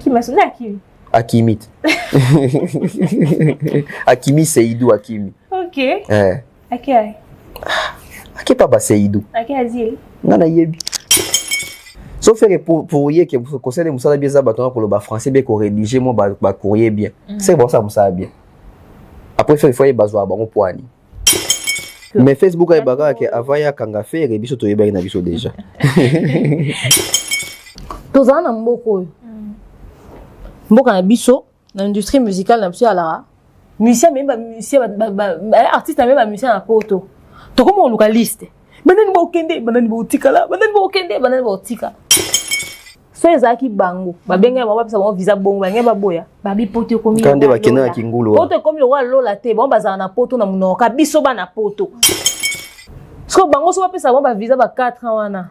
Qui m'a sonné Hakimi? Hakimi. Hakimi Seydou Hakimi. Ok. Aki papa Seydou. Aki Aziel. Nana yebi. Sauf que pour y que vous conseillez Moussa bien ça bâton pour le bas français bien qu'on rédige moi bah courrier bien. C'est bon ça Moussa bien. Après il faut y bazoa bon poani. Mais Facebook ay baga que avant ya kanga faire et biso to yeba na biso déjà. Tozana na mboko. Mboka na biso na industrie musicale na biso ala. Musicien même musicien artiste même musicien na poto. To comme on localiste. Banani ba okende, banani ba otikala, banani ba okende, banani ba otika. So ezaki bango, ba benga ba pesa ba visa bongo, ba ngeba boya, ba bi poto komi. Kande ba kena kingulu. Poto komi lo lola te, ba bazana na poto na munoka biso ba na poto. So bango so ba pesa ba visa ba 4 ans wana.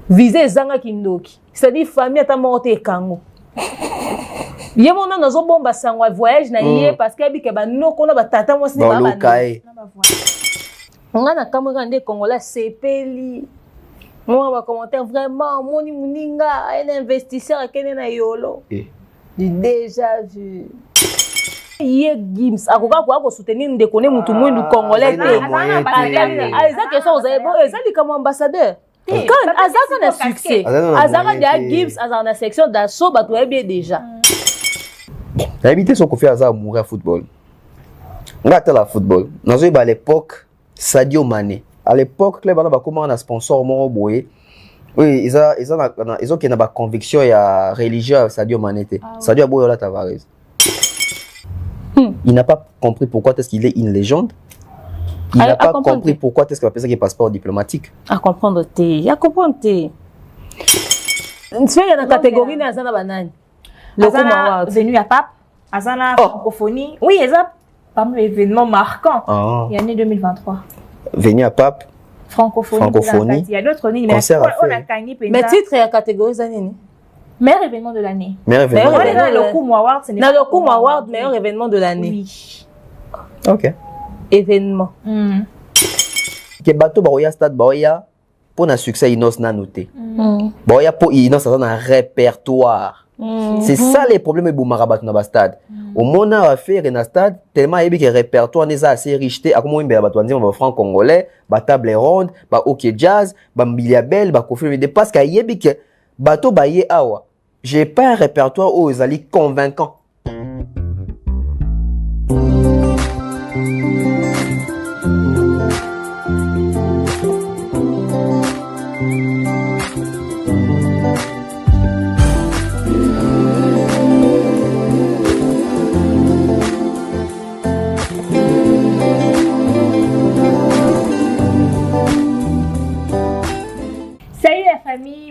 Visa ezanga kindoki. C'est-à-dire famille ata morte kango. Ye mona nazo bomba sangwa voyage na yé parce que bi ke ba noko na ba tata mo sini ba ba. On a des Congolais sepeli. Moi, on va commenter vraiment. Moni Muninga, un investisseur qui est na yolo. Déjà vu. Hier Gims, à quoi soutenir de connaître mutu mwindu Congolais. Ah, ça question vous avez bon, ça dit comme ambassadeur. Quand Azaka a succès, Azaka de Gims, Azaka na section d'assaut, bah toi bien déjà. L'habité son qu'on fait Azaka mourir football. On a la football. Dans à l'époque. Sadio Mané. À l'époque, les bana ba comment on a sponsor mon boy. Oui, ils ont qui na conviction ya religieux Sadio Mané. Sadio Boyola Tavares. Il n'a pas compris pourquoi est-ce qu'il est une légende. Il n'a pas compris pourquoi est-ce qu'il a fait ça qui est passeport diplomatique. À comprendre té, à comprendre té. Tu fais la catégorie na Azana banane. Le Azana venu à Pape, Azana francophonie. Oui, exact. Parmi les événements marquants, il y a l'année 2023. Venu à Pape. Francophonie. Il y a d'autres lignes, mais on a gagné. Mais titre et la catégorie d'année. Meilleur événement de l'année. Meilleur événement. On est dans le Koum Award. Dans le Koum Award, meilleur événement de l'année. Oui. Ok. Événement. Que bateau baoya stade baoya pour un succès inos na noté. Baoya pour inos ça un répertoire. C'est ça les problèmes de Boumarabat dans le stade. Au moment où on a fait un stade, tellement il y a un répertoire assez riche. À comment on va franc congolais, ba table ronde, ba ok jazz, ba biliabel, ba kofi de parce qu'il y a que bateau baye awa. J'ai pas un répertoire où ils allaient convaincant.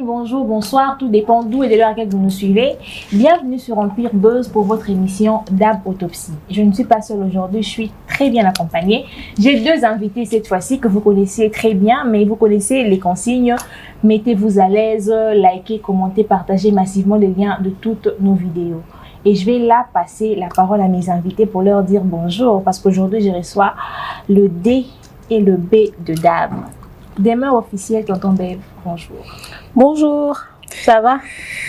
Bonjour, bonsoir, tout dépend d'où et de l'heure à laquelle vous nous suivez. Bienvenue sur Empire Buzz pour votre émission Dame Autopsie. Je ne suis pas seule aujourd'hui, je suis très bien accompagnée. J'ai deux invités cette fois-ci que vous connaissez très bien, mais vous connaissez les consignes. Mettez-vous à l'aise, likez, commentez, partagez massivement les liens de toutes nos vidéos. Et je vais là passer la parole à mes invités pour leur dire bonjour, parce qu'aujourd'hui je reçois le D et le B de Dame. Demeure officielle, tonton Bev, bonjour. Bonjour, ça va?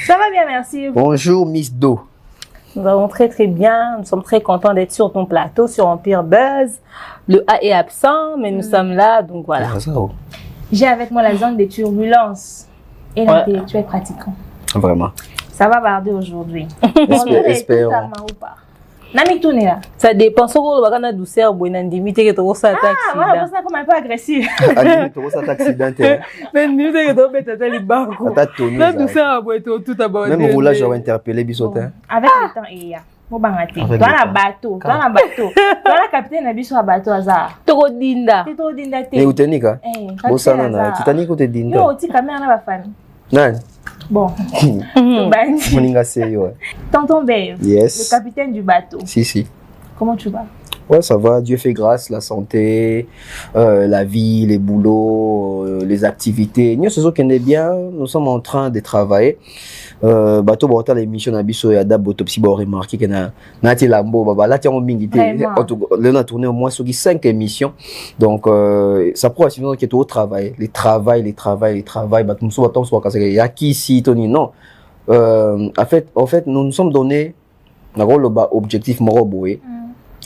Ça va bien, merci. Bonjour Miss Do. Nous allons très bien, nous sommes très contents d'être sur ton plateau, sur Empire Buzz. Le A est absent, mais nous sommes là, donc voilà. J'ai avec moi la zone des turbulences et l'intellectuel pratiquant. Vraiment. Ça va barder aujourd'hui. Espérons. Nami tourne là. Ça dépend. Si vous avez une douceur, vous avez une limite que vous avez un accident. Voilà, vous êtes comme un peu agressif. Vous avez un accident. Mais nous, c'est que vous avez un banco. La douceur, vous êtes tout à bord. Même roulage, j'aurais interpellé Bissotin. Avec le temps, il y a. Toi, un bateau. Toi, la capitaine a vu sur un bateau hasard. Trop dinda. Trop dinda. Et où t'es nika? Bossana, Titanic ou t'es dinda? Non, tu as mis un famille. Non. Bon. Tonton Bev, yes. Le capitaine du bateau. Si. Comment tu vas? Ouais, ça va. Dieu fait grâce, la santé, la vie, les boulots, les activités. Nous, c'est ce qu'on est bien. Nous sommes en train de travailler. Bateau bota l'émission na biso ya Dame Autopsie ba remarqué que na ti lambo baba là tiens on mingité on a tourné au moins sur 5 émissions donc ça prouve sinon que tout au travail les travail bah tout ça autant soit casser ya qui si Tony non en fait, nous nous sommes donné un objectif moroboué.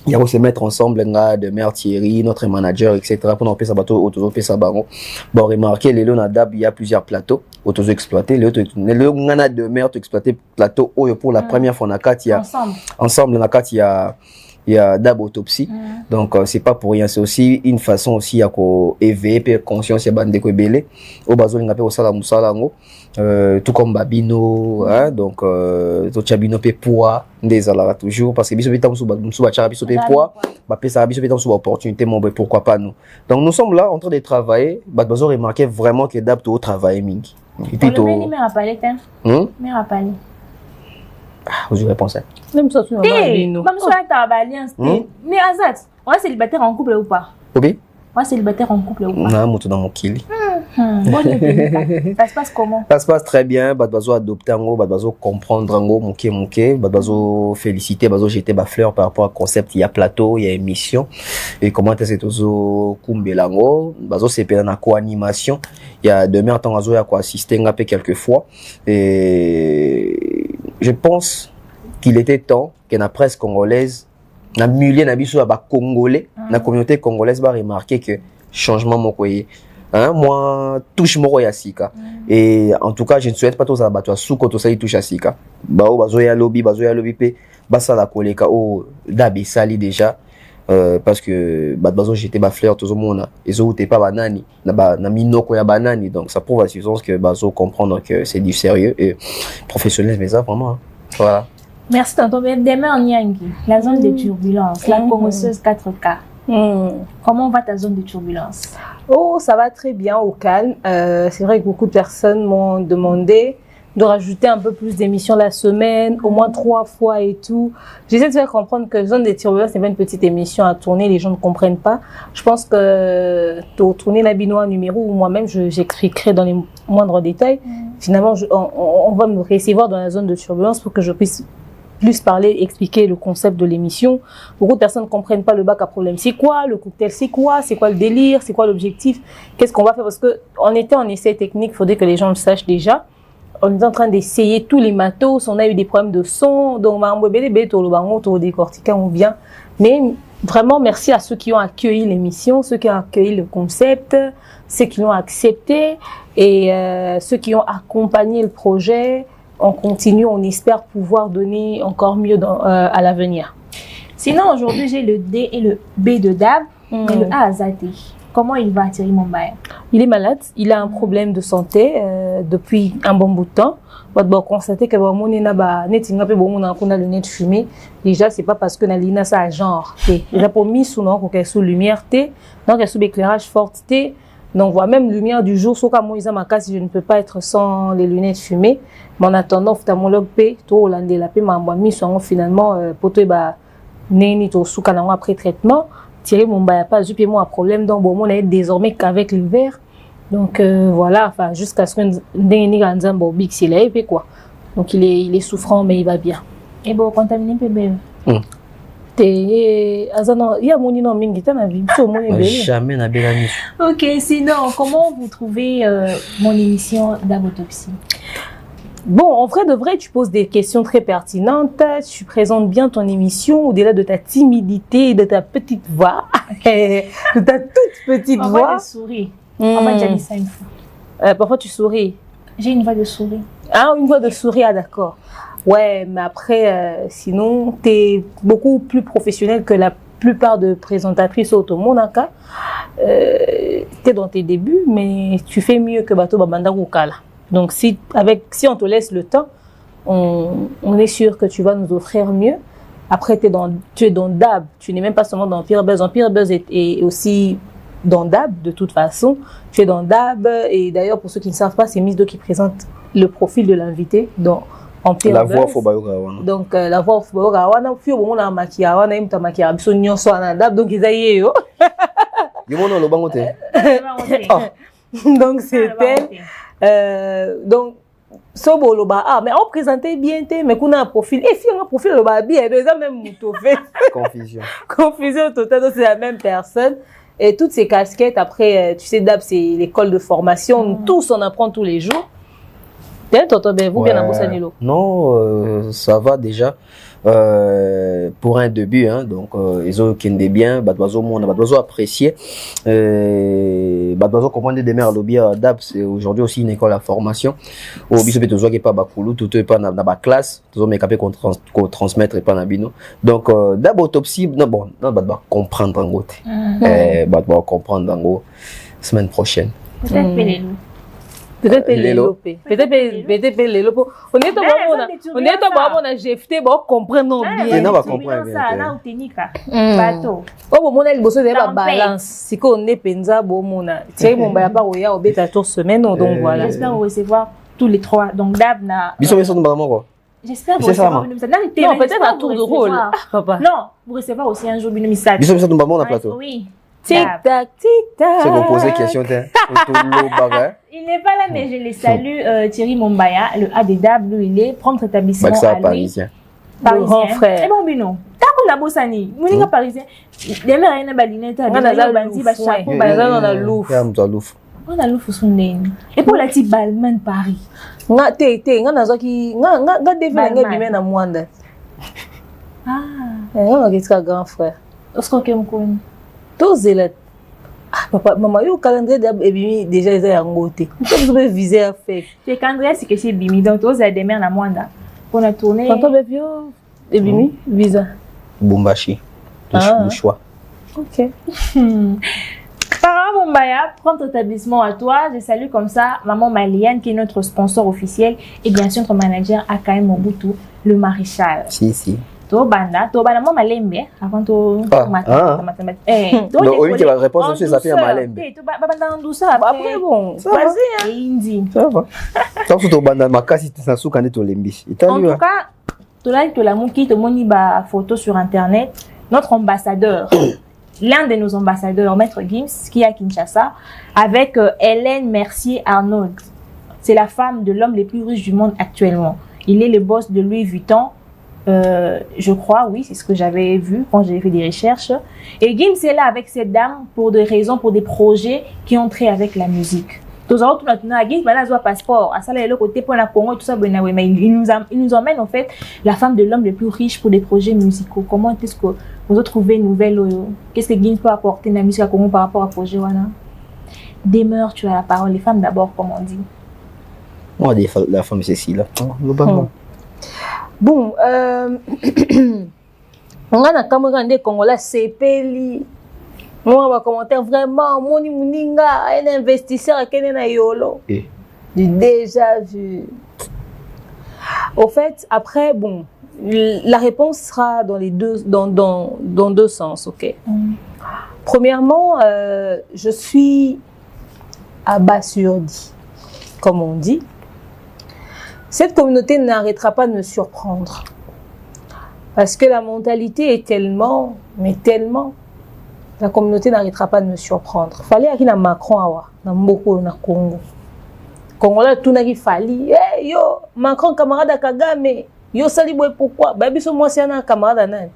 Il y a se mettre ensemble de Mère Thierry, notre manager, etc. pour nous faire ça bateau autour de ça baron. Bon, remarquez, les Lonadab, il y a plusieurs plateaux auto exploités. Les Lonadab de Mère exploité plateau pour la première fois il y a ensemble il y a Dab Autopsie. Donc c'est pas pour rien, c'est aussi une façon aussi à éveiller conscience ya bande ko belé au bazo ngapé au sala musala ngo tout comme Babino hein, donc to chabino pe poids ndezala toujours parce que biso bita musu ba cha biso pe poids ba pesa biso bita musu ba opportunité mon pourquoi pas nous. Donc nous sommes là en train de travailler, bazo remarquer vraiment que Dab to travailler mingi. Et puis to mais rappeler mais rappeler vous avez pensé même ça tu même ça ta alliance mais Azat on est célibataire en couple ou pas? Oui. On est célibataire en couple ou pas? Non, moi tout dans mon kili. Ça se passe comment? Ça se passe très bien, bazo adopter ngo, bazo comprendre ngo moké, bazo féliciter, bazo jeter ba fleur par rapport au concept, il y a plateau, il y a émission et comment est-ce que tozo kumbela ngo, bazo c'est na co-animation, il y a demain temps bazo ya ko assister ngapé quelques fois et je pense qu'il était temps que la presse congolaise na milliers na biso ba congolais na communauté congolaise va remarquer que changement mokoye hein moi touche moko ya sika et en tout cas je ne souhaite pas tous abattre sous koto ça touche à sika ba o bazo ya lobby pe basa la koleka o Dab sali déjà parce que bazo j'étais ba fleur tout le monde ezo t'es pas banani na minoko ya banani donc ça prouve à suffisance que bazo comprendre que c'est du sérieux et professionnel mais ça vraiment hein. Voilà. Merci tonton. Demain en Yangi, la zone de turbulence, la congoseuse 4K. Comment va ta zone de turbulence? Oh, ça va très bien, au calme. C'est vrai que beaucoup de personnes m'ont demandé de rajouter un peu plus d'émissions la semaine, au moins 3 fois et tout. J'essaie de faire comprendre que zone de turbulence, c'est pas une petite émission à tourner, les gens ne comprennent pas. Je pense que tourner la binois numéro ou moi-même, j'expliquerai dans les moindres détails. Finalement, on va me recevoir dans la zone de turbulence pour que je puisse plus parler, expliquer le concept de l'émission. Beaucoup de personnes ne comprennent pas le bac à problème. C'est quoi le cocktail? C'est quoi le délire? C'est quoi l'objectif? Qu'est-ce qu'on va faire? Parce que on était en essai technique, il faudrait que les gens le sachent déjà. On est en train d'essayer tous les matos, on a eu des problèmes de son, donc on décortiquer ou bien. Mais vraiment, merci à ceux qui ont accueilli l'émission, ceux qui ont accueilli le concept, ceux qui l'ont accepté et ceux qui ont accompagné le projet. On continue, on espère pouvoir donner encore mieux à l'avenir. Sinon, aujourd'hui, j'ai le D et le B de Dab, mais le A Azate. Comment il va, Thierry Mombaya? Il est malade, il a un problème de santé depuis un bon bout de temps. On va constater que le net fumé. Déjà, c'est pas parce que Nalina ça a genre. Il a pas mis sous lumière, donc sous éclairage fort. Donc, voilà, même lumière du jour, sauf qu'à moi, je ne peux pas être sans les lunettes fumées. Mais en attendant, ophtalmologue P, tout Hollandais, la P m'a mis finalement, pour toi, néni, tout sous canard après traitement. Thierry Mombaya pas eu moi un problème, donc bon, on est désormais qu'avec le verre. Donc, voilà, enfin, jusqu'à ce que néni ganzambo big s'il est, quoi. Donc, il est souffrant, mais il va bien. Et bon, contaminé, bébé. Jamais n'a bien. Ok, sinon, comment vous trouvez mon émission Dab Autopsie? Bon, en vrai de vrai, tu poses des questions très pertinentes, tu présentes bien ton émission au-delà de ta timidité et de ta petite voix, de ta toute petite voix. Parfois, tu souris. Parfois, j'ai dit ça une fois. Parfois, tu souris. J'ai une voix de souris. Ah, une voix de souris, ah d'accord. Ouais, mais après, sinon, tu es beaucoup plus professionnel que la plupart de présentatrices au monde. Tu es dans tes débuts, mais tu fais mieux que Bato Babanda Rukala. Donc, si on te laisse le temps, on est sûr que tu vas nous offrir mieux. Après, tu es dans Dab. Tu n'es même pas seulement dans Empire Buzz. Empire Buzz est aussi dans Dab, de toute façon. Tu es dans Dab. Et d'ailleurs, pour ceux qui ne savent pas, c'est Miss Do qui présente le profil de l'invité. Donc, la voix faut bayoga. Donc, la voix faut bayoga. On fait au moins maquillage. On aime ta maquillage. Ils sont soit en Dab. Donc, ils aillent. Donc, c'est elle. Donc, mais on présentait bien, mais qu'on a un profil. Et si on a un profil, on va bien. Ils ont même fait. Confusion totale. Donc, c'est la même personne. Et toutes ces casquettes, après, tu sais, Dab, c'est l'école de formation. Tous, on apprend tous les jours. T'es tonton ben vous bien à Bossanilo? Non, ça va déjà. Pour un début, hein, donc ils ont qui est bien, Badwazo mon, Badwazo apprécié, Badwazo comprendre des mères lobby d'ab, c'est aujourd'hui aussi une école à formation. Au biso beto qui pas bakulu, tout est pas dans la classe, tout mes capé qu'on transmettre et pas na bino. Donc d'ab autopsie, non bon, non badwa comprendre en gros, badwa comprendre en gros semaine prochaine. Peut-être Lélo. Peut-être Lélo. On est on a GFT, bon, comprendre bien. Non, va comprendre bien. Ça, là, bateau. Oh, mon elle bosse de balance. Si on est penza, bon, mon a. Tiens, mon baya pas au bêta tour semaine, donc voilà. J'espère recevoir tous les trois. Donc, Dab na. Bisous, bisous, maman, quoi. J'espère recevoir. Non, peut-être un tour de rôle. Papa. Non, vous recevoir aussi un jour une message. Bisous, bisous, maman, on a plateau. Oui. Tic-tac, tic-tac. C'est qu'on posait question, il n'est pas là, mais je les salue. Thierry Mombaya, le A des Dab, lui, il est prendre établissement à lui. Parisien. Grand frère. Et bon, bino. T'as qu'on a bossani. Mouninga parisien. Des mères, il y a balinette. On a louf. On a louf son name. Et pour la petite Balmain Paris. Nga te nga nazo ki nga devina nga bimé na mwanda. Ah. Nga kiska grand frère. Osko kemkoni. Tout zélat. Ah, papa, maman, yo calendrier d'abimi déjà ils ont ngoté. Vous pouvez viser à faire. Le calendrier c'est que c'est bimi donc tous les demain na mwanda. Pour la tournée. Quand on veut bio bimi visa. Bumbashi. Le choix. OK. Parent Mombaya, prends ton établissement à toi. Je salue comme ça maman Maliane qui est notre sponsor officiel et bien sûr notre manager Akaï Mobutu, le maréchal. Si. To banda moi malembe avant to mathématique. Donc oui que la réponse aussi ça fait un malembe. To banda douceur après bon. Vas-y indi. Ça va. Ça surtout banda makasi ça souka ne to lembi. En tout cas, to like to la muki to moni ba photo sur internet, notre ambassadeur l'un de nos ambassadeurs, Maître Gims, qui est à Kinshasa, avec Hélène Mercier-Arnaud. C'est la femme de l'homme le plus riche du monde actuellement. Il est le boss de Louis Vuitton. Je crois, oui, c'est ce que j'avais vu quand j'ai fait des recherches. Et Gims est là avec cette dame pour des raisons, pour des projets qui ont trait avec la musique. Tous les autres maintenant, Gims, maintenant, un passeport. À ça, là, le côté pour la Congo, tout ça, mais il nous emmène en fait la femme de l'homme le plus riche pour des projets musicaux. Comment est-ce que vous avez trouvé une nouvelle? Qu'est-ce que Gims peut apporter dans la musique à Congo par rapport à projet Wana? Demeure, tu as la parole. Les femmes d'abord, comme on dit. Moi, la femme, c'est si là. Bon, on a un camarade congolais, c'est Peli. Moi, on va commenter vraiment, Moni Mouninga, un investisseur qui est na yolo. Du déjà vu. Au fait, après, bon, la réponse sera dans les dans deux sens, ok. Premièrement, je suis abasourdi, comme on dit. Cette communauté n'arrêtera pas de me surprendre. Parce que la mentalité est tellement, mais tellement, la communauté n'arrêtera pas de me surprendre. Fallait qu'il y ait Macron awa, dans beaucoup na Congo. Congolais tout n'a qu'il fallait. Hey yo, Macron camarade à Kagame. Yo saliboué pourquoi? Baby so moi c'est un camarade à nan.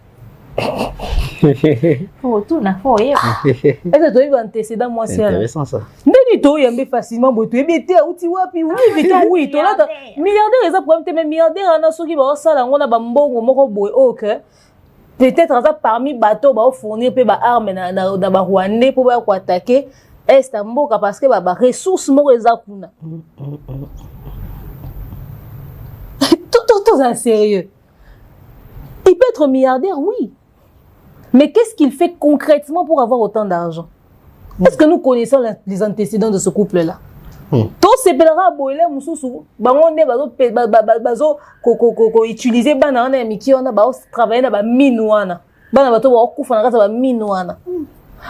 Faut tout na faut y. Est-ce que tu as antécédent moi c'est intéressant ça. Ndeni to yambe facilement boto ebete outi wapi oui to là milliardaire eza problème te mais milliardaire ana soki ba sala ngona ba mbongo moko boy OK. Peut-être ça parmi bateau ba fournir pe ba arme na ba Rwandais pour ba ko attaquer est mboka parce que ba ressources moko eza kuna. Tout en sérieux. Il peut être milliardaire, oui. Mais qu'est-ce qu'il fait concrètement pour avoir autant d'argent? Est-ce que nous connaissons les antécédents de ce couple-là? Tout se pèlera à boiler, moussou, bangonde, bazo, utiliser banana, miki, on a travaillé dans la minouana. Banana, bato, koufana, kata, minouana.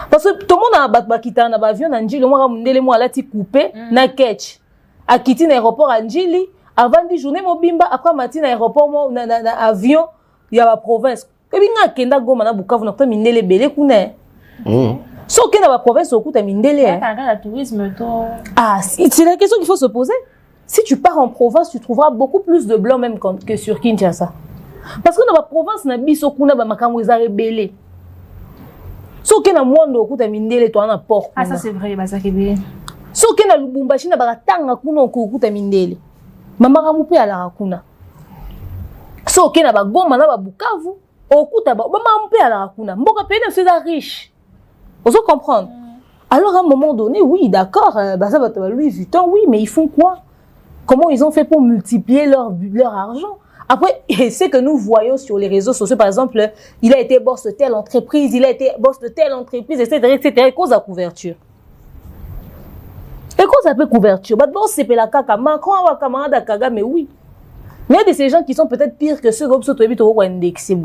Parce que tout le monde a bakita, na avion, nanjili, moi, ramundele, moi, lati coupé, na ketch. A quitté l'aéroport Anjili, avant 10 journées, mobimba, après matin, l'aéroport, na avion, il y a la province. Et bien, kenda goma na Bukavu na mindele belé kuna. So que na province au kuta mindele. Tourisme Ah, c'est la question qu'il faut se poser. Si tu pars en province, tu trouveras beaucoup plus de blancs même que sur Kinshasa. Parce que dans la province na biso kuna ba makambo za rebelle. So que na mondo kuta mindele to na port. Ah ça c'est vrai, ba ça kebe. So que na Lubumbashi na ba tanga kuna ko kuta mindele. Mama Ramoupe à la Rakuna. So, qui n'a pas goma, n'a pas Bukavu. Okuta, Mama Ramoupe à la Rakuna. Mboka pays c'est riche. Vous comprenez? Alors, à un moment donné, oui, d'accord, bah, ça va te Louis Vuitton, oui, mais ils font quoi? Comment ils ont fait pour multiplier leur argent? Après, c'est que nous voyons sur les réseaux sociaux, par exemple, il a été boss de telle entreprise, il a été boss de telle entreprise, etc., etc., cause à couverture. Et cause à peu couverture. Bah, bon, c'est la caca, Macron, a camarade à Kaga, mais oui. Mais il y a de ces gens qui sont peut-être pires que ceux qui sont indexés. Et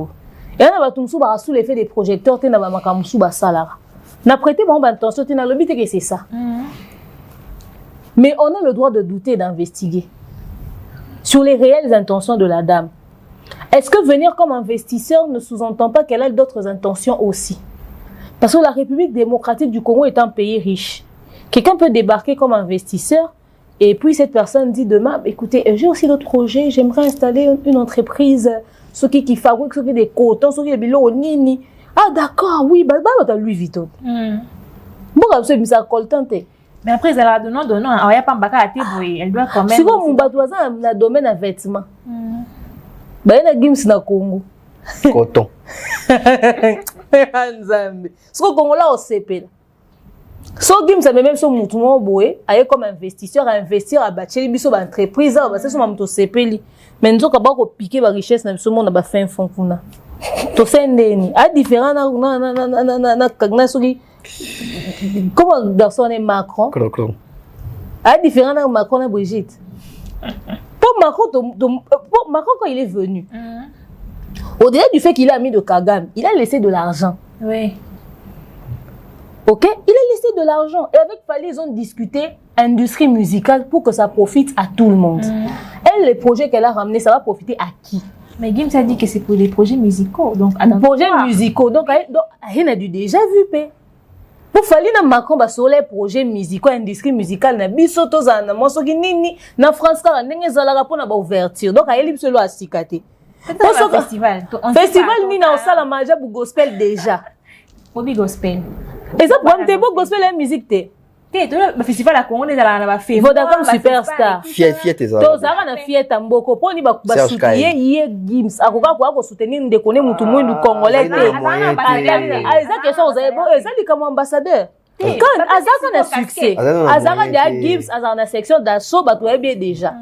il y en a qui sont sous l'effet des projecteurs, qui sont sous le salaire. N'a prêté bon attention, tu n'as le but que c'est ça. Mais on a le droit de douter et d'investiguer sur les réelles intentions de la dame. Est-ce que venir comme investisseur ne sous-entend pas qu'elle a d'autres intentions aussi? Parce que la République démocratique du Congo est un pays riche. Quelqu'un peut débarquer comme investisseur et puis cette personne dit demain, écoutez, j'ai aussi d'autres projets, j'aimerais installer une entreprise, ceux qui fabriquent des cotons, ceux qui des bilots au nini. Ah d'accord, oui, bah t'as Louis Vuitton. Bon, c'est mis ça coltante. Mais après, elle a donné, il n'y a pas de baka, elle doit quand même. Si mon batoisin a un domaine à vêtements, bah il y a Gims na Congo. Coton. Ce Congo là au CP. So Gims a même son mouton boé, aille comme investisseur à investir à bâtir les biseaux d'entreprise, c'est son mouton CP. Mais nous avons pas piquer la richesse dans ce monde, on a fait un fond pour nous. To sendeni a différent na soki comment garçon est Macron a différent na Macron et Brigitte pour Macron quand il est venu au-delà du fait qu'il a mis de Kagame il a laissé de l'argent oui ok il a laissé de l'argent et avec Fali ils ont discuté industrie musicale pour que ça profite à tout le monde elle les projets qu'elle a ramenés ça va profiter à qui? Mais Gims a dit que c'est pour les projets musicaux. Donc, projets musicaux. Donc, il a déjà vu. Pour falloir que Macron sur les projets musicaux, industrie musicale, na bisoto zana, monso ki nini, na France ka ndenge zala pour na ouverture. Donc, il est solo à sikate. Festival. Festival ni na osala maja bu gospel déjà. Obi gospel. Et ça pour te beau gospel la musique te. Le festival à Congo les ala na fait. Vodacom superstar. Fiet tes to zaka na fiet mboko poni ba soutenir ye Gims akoka ko soutenir ndekone mutu mwindu congolais te eza question vous avez bon eza comme ambassadeur quand azaka na succès azaka dia Gims azaka na section d'assaut ba to bien déjà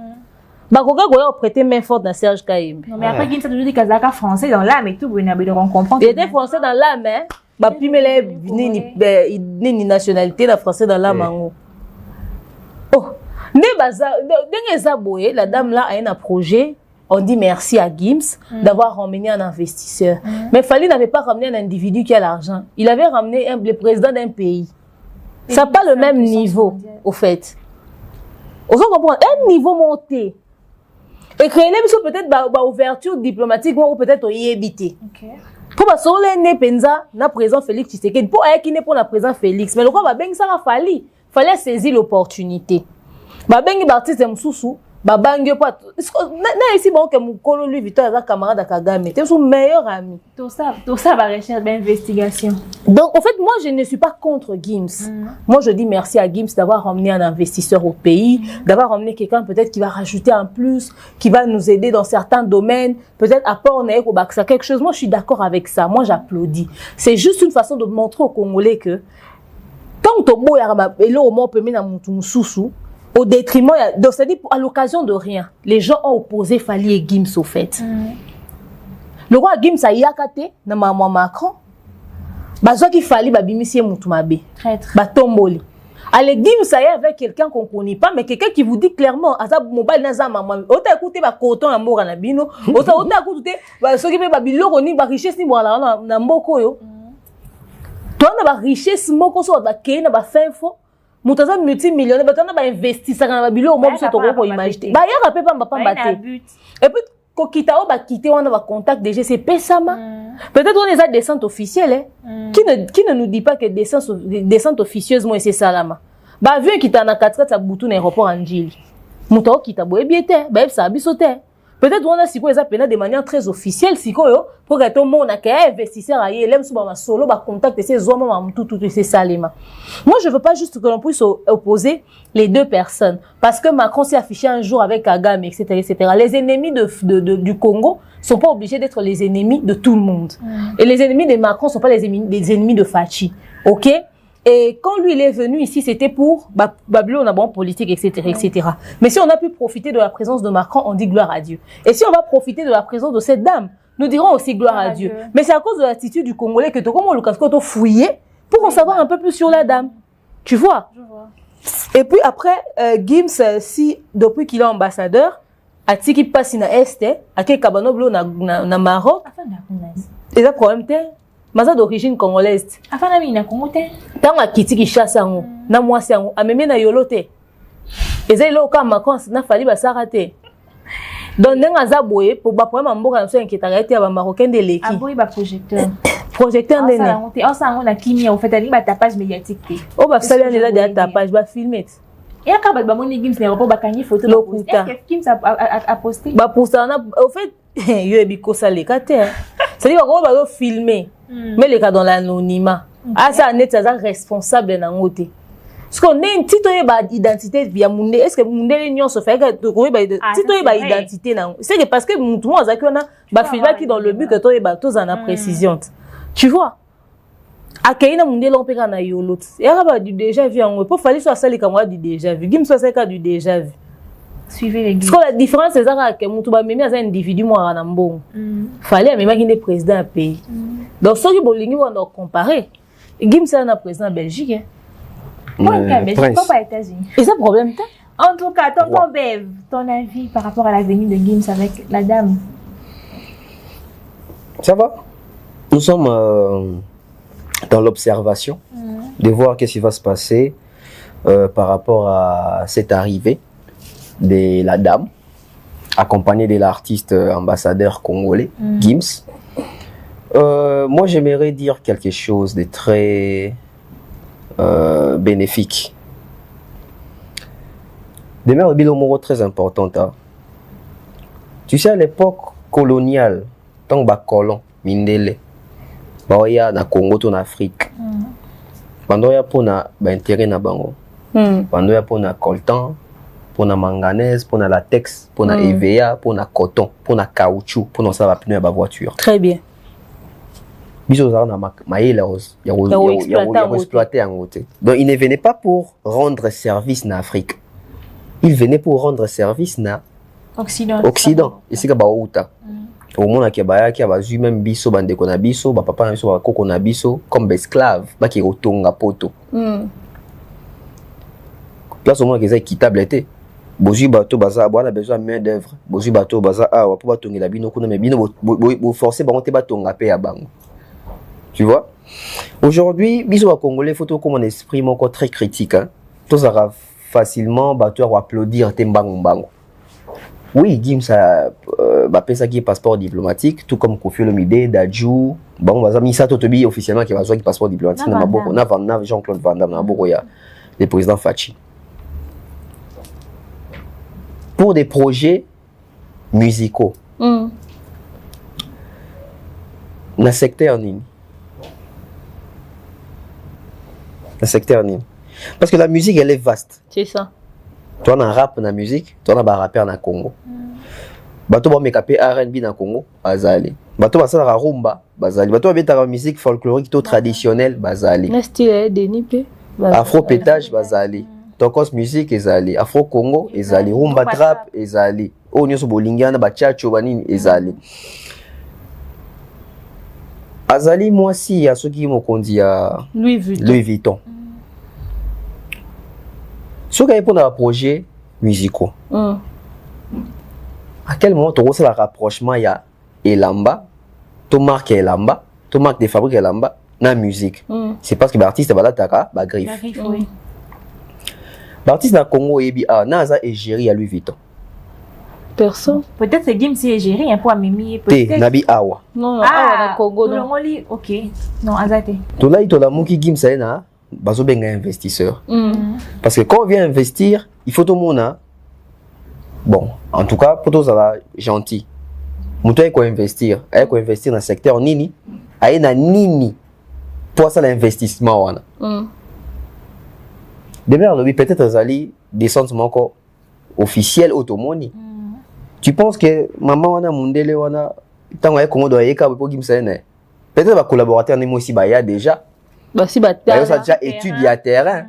bakoka ko prêter main forte dans Serge Kaimbe. Non mais après Gims a toujours dit qu'azaka français dans l'âme et tout vous n'avez de comprendre. Il était français dans l'âme hein. Ba pimele ni nationalité la français dans la mango. Oh, la dame là a un projet, on dit merci à Gims d'avoir ramené un investisseur. Mais Fali n'avait pas ramené un individu qui a l'argent. Il avait ramené le président d'un pays. Ça n'a pas le même niveau, au fait. On comprend un niveau monté. Et créer peut-être une ouverture diplomatique ou peut-être y éviter. Pour que les penza na président Félix Tshisekedi pour qui n'est pour la président Félix mais le quoi va bien ça fallait saisir l'opportunité ba bengi artiste msusu ba bangi pas na ici bon que mukolo lui Victor est camarade de Kagame c'est son meilleur ami tout ça va recherche d'investigation. Donc en fait moi je ne suis pas contre Gims. Moi je dis merci à Gims d'avoir ramené un investisseur au pays, d'avoir ramené quelqu'un peut-être qui va rajouter un plus, qui va nous aider dans certains domaines, peut-être à port n'est au bac ça quelque chose. Moi je suis d'accord avec ça, moi j'applaudis. C'est juste une façon de montrer aux Congolais que tant que beau yaraba et là au moins peut mettre un sous au détriment donc c'est-à-dire à l'occasion de rien. Les gens ont opposé Fali et Gims au fait. Le roi Gims a yakate na maman Macron. Bazo qui Fali ba bimisie mutu mabe. Traître. Ba tomboli. Allez Gims ça y est avec quelqu'un qu'on connaît pas mais quelqu'un qui vous dit clairement asa mobile na za maman. Ota écouter ba coton na mora na bino. Ota écouter ba soki ba biloko ni ba richesse ni bola na mboko yo. Toi na ba richesse moko so ba kena ba finfo. Mutaza multimillionnaire ba tona ba investir ça na ba biloko mo so to ko imaginer. Ba ya rapé pa pamba te. Et puis kokita o ba quitter on a ba contact déjà c'est Pesama. Peut-être on est à descente officielle qui ne nous dit pas que descente officieuse moi c'est Salama. Ba avion qui ta na 4 ça boutou na aéroport Anjili. Muto kita boye biete ba ça bisote. peut-être on a si quoi de manière très officielle si quoi pour que tout le monde a qu'un investisseur ailleurs l'aime sous ma solo ba contacter ces hommes tout ces salima. Moi je veux pas juste que l'on puisse opposer les deux personnes parce que Macron s'est affiché un jour avec Kagame etc. Les ennemis du Congo sont pas obligés d'être les ennemis de tout le monde. Et les ennemis de Macron sont pas les ennemis de Fachi. OK? Et quand lui il est venu ici, c'était pour Babylone, on a bon politique, etc. Mais si on a pu profiter de la présence de Macron, on dit gloire à Dieu. Et si on va profiter de la présence de cette dame, nous dirons aussi gloire à Dieu. Mais c'est à cause de l'attitude du Congolais que tu comment le casque fouillé pour en savoir un peu plus sur la dame. Tu vois? Je vois. Et puis après, Gims, si depuis qu'il est ambassadeur, à Tiki passe na Est, à Kabanoble na Maroc, il y a un problème. Maza d'origine congolaise. Afana mi na Congo te. Tanga kiti ki chassa ngo, na mwasi ngo, ameme na yolote. Eza ilo ka makonse na fali ba sarate. Donc ndenga za boye pour ba problème mboka na so inquiétaka ete ba marocain de leki. Aboyi ba projecteur. Projecteur ndene. On sa ngo na kimia au fait ali ba tapage médiatique te. O ba sala nela de tapage ba filmer. Et aka ba moni Gims na repos ba kanyi photo lo kuta. Gims a posté. Ba posta na au fait yo ebiko sale kate. C'est-à-dire qu'on va filmer. Mais les cas dans l'anonymat. Ah, ça, net, ça responsable d'un côté. Parce qu'on est une petite identité via Mundé. Est-ce que Mundé l'union se fait que tu trouves une identité? C'est que parce que tout le monde a filmé qui dans le but que tu as tous en précision. Tu vois? À Kaina Mundé l'on peut gagner l'autre. Et à du déjà vu en pour falloir soit celle comme du déjà vu. Gim soit celle du déjà vu. Suivez les guides. Parce que la différence c'est ça que Moutouba même un individu moi en bon. Fallait même qu'il est président d'un pays. Donc ceux qui bolingi vont donc comparer. Gims c'est un président Belgique. Pourquoi pas États-Unis? Et ça problème en tout cas, tonton Bev, ton avis par rapport à l'avenir de Gims avec la dame? Ça va? Nous sommes dans l'observation de voir qu'est-ce qui va se passer par rapport à cette arrivée de la dame, accompagnée de l'artiste ambassadeur congolais, Gims. Moi, j'aimerais dire quelque chose de très bénéfique. Des mères de Moro très importante. Hein. Tu sais, à l'époque coloniale, tant que colon, Mindele, Baoya, na Congo, en Afrique, pendant qu'il y a pour intérêt na bango, pendant qu'il y a pour coltan, pour la manganèse, pour la latex, pour la EVA, pour la coton, pour la caoutchouc, pour la savate pneu à la voiture. Très bien. Il exploité en côté. Donc il ne venait pas pour rendre service en Afrique. Il venait pour rendre service en Occident. Et c'est que au monde qui a vu même biso bande qu'on a biso, papa na biso ba koko na biso comme esclave, ba qui rotonga poto. Place au monde qui est équitable était. Bozu bateau baza on a besoin de main d'œuvre. Bozu bateau baza pour ba tonga la bino kuna mais bino bo forcer ba monter ba tonga pe ya bango. Tu vois? Aujourd'hui, biso ba congolais photo comme un esprit moko très critique hein. Tout ça va facilement bateau applaudir tembango bango. Oui, Gims a ça qui est passeport diplomatique, tout comme Kofi Olomide, Dadju, bon, on va mis ça Totobi officiellement qui va avoir passeport diplomatique. On a Jean-Claude Van Damme, il y a le président Fachi. Pour des projets musicaux, dans le secteur Nini. Parce que la musique, elle est vaste. C'est ça. Tu as un rap dans la musique, tu as un rappeur dans le Congo. Tu as un make-up R&B dans le Congo, bazali. Tu as un rumba, bazali. Tu as une musique folklorique traditionnelle, bazali. Afro-pétage, bazali. Tokos musique, ezali. Afro-Congo, ezali. Rumba trap, ezali. Oh, nyoso bolingiana, bachacho, banini, ezali. Azali, moi, si, il y a ceux qui m'ont conduit à Louis Vuitton. Si vous avez un projet musical, à quel moment tu reçois le rapprochement il y a Elamba, tu marques Elamba, tu marques des fabriques Elamba dans la musique. C'est parce que l'artiste va l'attaquer, va griffe. L'artiste dans le Congo est égérie à Louis Vuitton. Personne. Peut-être que Gims est égérie pour Mimi. Peut-être. Nabi Awa. Non, Awa dans Congo. Non, ok. Non, Azate. Tu l'as dit, tu Gims est là. Bazo benga investisseur. Parce que quand on vient investir, il faut tout le monde bon en tout cas pour tous ça gentil mutu ayeko investir dans le secteur nini aye na nini pour ça l'investissement wana demain alobi peut-être ezali descente moko officiel automoni tu penses que maman wana mundele wana tango aye kongo doit yeka po gimsa ene peut-être ba collaborateur nemo aussi ba ya déjà si ba ça déjà étude à terrain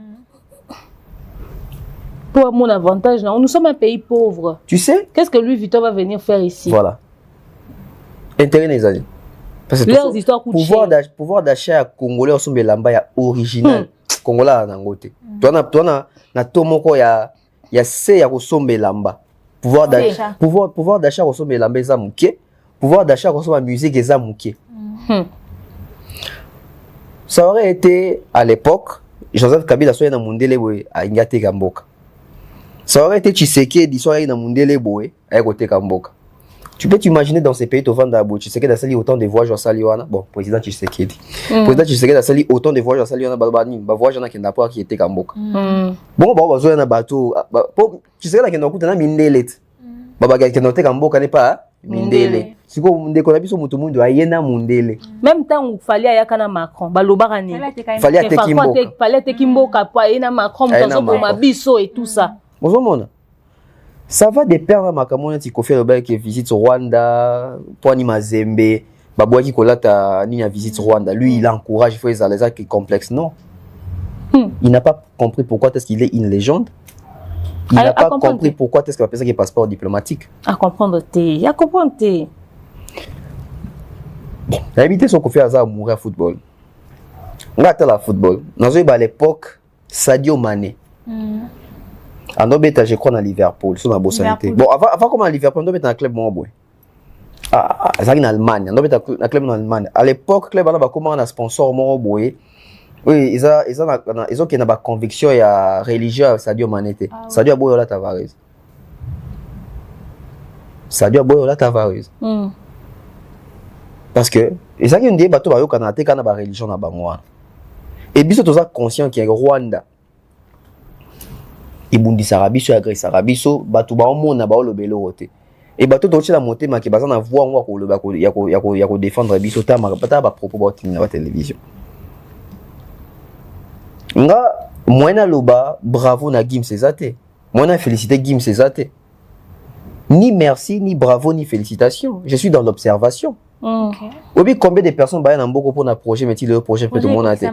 pour mon avantage nous sommes un pays pauvre tu sais qu'est-ce que Louis Vuitton va venir faire ici voilà intérêt les amis parce que leurs histoires coûtent pouvoir d'achat à congolais osombe lamba ya original congolais na ngote toi na tomoko ya se ya kosombe lamba pouvoir d'achat kosombe lamba eza muke pouvoir d'achat kosomba musique eza muke ça aurait été à l'époque Joseph Kabila soye na mundele boye ingate kamboka ça aurait été Tshisekedi soye na mundele boye ayekote kamboka. Tu peux t'imaginer dans ces pays, tu Tshisekedi a sali autant de voyages à Saliwana. Bon, président Tshisekedi. Président Tshisekedi a sali autant de voyages à Saliwana, Balbani, voyage qui n'a pas qui était Kamboka. Bon, bah, on a bateau. Tshisekedi a n'okuta na mindele. Baba qui n'a pas Kamboka n'est pas mindele. Si vous me connaissez sur Mutumundu, ayena mindele. Même temps où fallait ayakana Macron, balobarani. Fallait à Tekimboka. Fallait Tekimboka pour ayena Macron, pour Mabiso et tout ça. Bonjour, ça va de perdre ma camionne qui fait le bail qui visite Rwanda, Pwani Mazembe, Baboua qui colata ni visite Rwanda. Lui, il encourage, il faut les actes qui complexes. Non. Il n'a pas compris pourquoi est-ce qu'il est une légende. Il n'a pas compris pourquoi est-ce qu'il a fait ça qui est passeport diplomatique. À comprendre, à comprendre. Bon, l'habité son qu'on fait à mourir à football. On va à football. Dans à l'époque, Sadio Mané. En Nobeta, je crois dans Liverpool, sur la Bossalité. Bon, avant comme à Liverpool, on Nobeta un club moins bon. Ah, c'est en Allemagne. On Nobeta un club en Allemagne. À l'époque, club on a comment un sponsor moins bon. Oui, ils ont qui n'a conviction et religieux Sadio Mané. Sadio Boyola Tavares. Sadio Boyola Tavares. Parce que et ça qui nous dit bateau ba yo kana te kana ba religion na bango. Et biso toza conscient qu'il y a Rwanda. Ibundi Arabiso agresse Arabiso batu ba omona ba olobelo rote et batu to tshela motema ke bazana voix ngwa ko loba ko ya ko défendre biso ta makapata ba propos ba timina ba télévision nga moina loba bravo na Gims Ezate moina féliciter Gims Ezate ni merci ni bravo ni félicitations je suis dans l'observation. Oui, combien de personnes baillent dans beaucoup pour un projet, mais le projet peut tout le monde a été.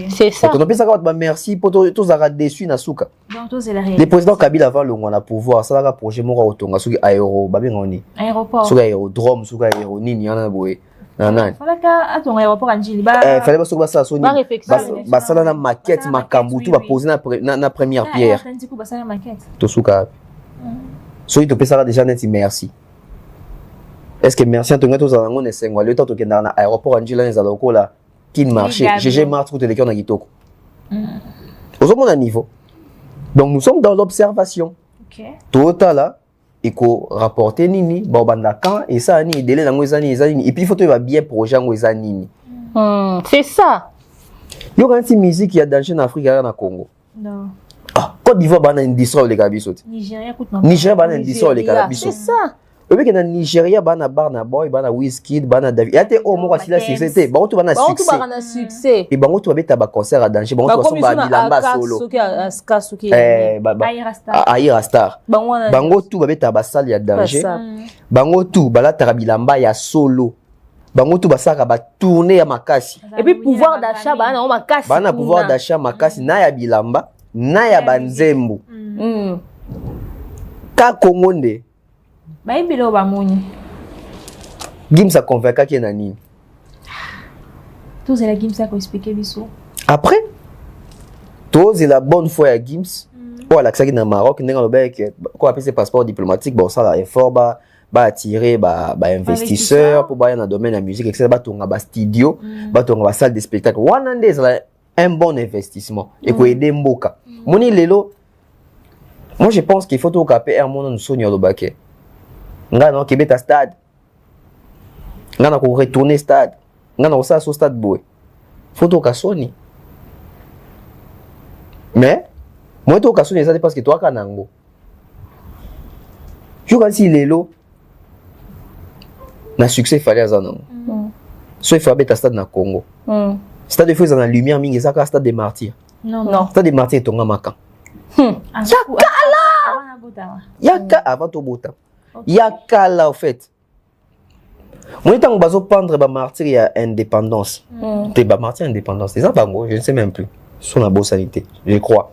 C'est ça. On a pensé que merci pour tous les déçus na souka. Le président Kabila avant le on a pouvoir ça la projet mora otonga sur aéro babi ngoni. Aéroport. Sur aérodrome, sur aéronini yana boye. Nana. Falaka à ton aéroport Anjili ba. Fallait pas sur ça soni. Ba ça na maquette makambutu ba poser na première pierre. To souka. So il te pesa déjà net merci. Est-ce que merci à tout le monde est cinq mois le temps que dans l'aéroport Angela les alocos là qui marché j'ai marre tout les gens na kitoko aux hommes à niveau donc nous sommes dans l'observation tout là il faut rapporter nini bobanda quand et ça ni délai dans les années et puis il faut que bien projet en nini c'est ça il y a une musique qui a danger en Afrique en Congo non Côte d'Ivoire bana industrie les gabiso Nigeria bana industrie les gabiso c'est ça. Eux qui dans Nigeria bana Barna Boy bana Wizkid bana David y a des au moko sila c'était bango tout bana succès et bango tout ba ba concert à danger bango tout ba bilamba solo Aïra Star bango tout ba ba salle ya danger bango tout ba la bilamba ya solo bango tout ba saka ba tourner ya makasi et puis pouvoir d'achat bana o makasi bana pouvoir d'achat makasi na ya bilamba na ya banzembo ka Kongonde Baibilo bamoni. Gims a convaincu qu'il y a nini. Tout c'est la Gims a expliqué biso. Après, tout c'est la bonne foi à Gims. Ou à l'accès dans le Maroc, nous avons quoi appelle ces passeports diplomatiques, bon ça là effort ba attirer ba investisseurs pour ba dans le domaine de la musique etc. Ba tonga ba studio, ba tonga ba salle de spectacle. One and c'est un bon investissement et ko aider mboka. Moni lelo. Moi je pense qu'il faut tout caper un monde nous sonyo lo baké. Nga na kebeta stade nga na ko retourner stade nga na ko sa so stade boy photo ka soni mais moi to ka soni ça parce que toi kanango jour si lelo na succès fallait azana soit il faut habiter stade na Congo stade faut dans la lumière mingi ça stade des martyrs non stade des martyrs tonga maka yaka avant to bota yakala en fait moi tant bazo pendre ba martyr ya indépendance te ba martyr indépendance c'est ça bango je ne sais même plus sur la bonne sanité je crois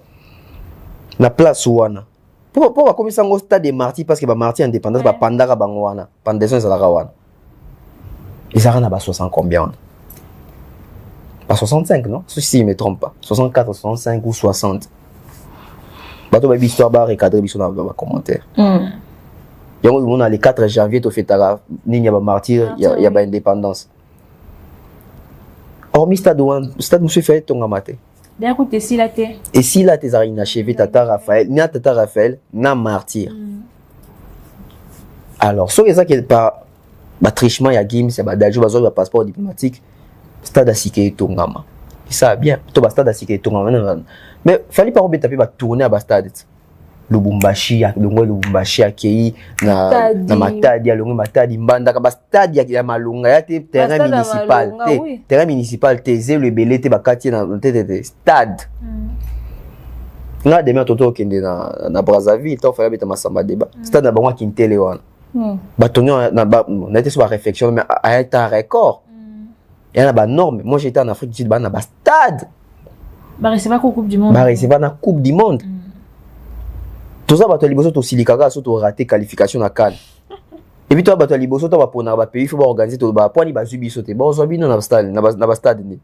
na place wana pour comme ça au stade des martyrs parce que ba martyr indépendance ba pandaka bango wana pendaison ça la wana ils arrêtent à 60 combien pas 65 non si je me trompe pas 64 65 ou 60 bateau ba histoire ba recadrer biso dans les commentaires on a les 4 janvier to fêtera ninya ba martyr ya ba indépendance hormis stade monsieur fait tonga maté bien écoute si la té et si la tes a inachevé tata Raphaël na martyr alors ce que ça qui est pas ba trichement ya game c'est ba dajo bazo ba passeport diplomatique stade à Sike Tongama ça bien to ba stade à Sike Tongama mais fallait pas rebeta ba tourner à ba stade Lubumbashi ya Lubumbashi akei na Matadi ya longo Matadi mbanda ka ba stade ya Malunga ya te terrain municipal te zelo ebele te ba quartier na te stade nga demain toto kende na Brazzaville to fallait beta masamba débat stade na bango kintele wana batonyo na été sur la réflexion mais a été un record il y a ba norme moi j'étais en Afrique du Sud na ba stade ba recevoir coupe du monde ba recevoir na coupe du monde tout ça bato liboso to silikaka so to raté qualification na CAN et puis toi bato liboso to ba pona ba pays il faut ba organiser to ba poni ba zubi sote ba zo bino na ba stade ni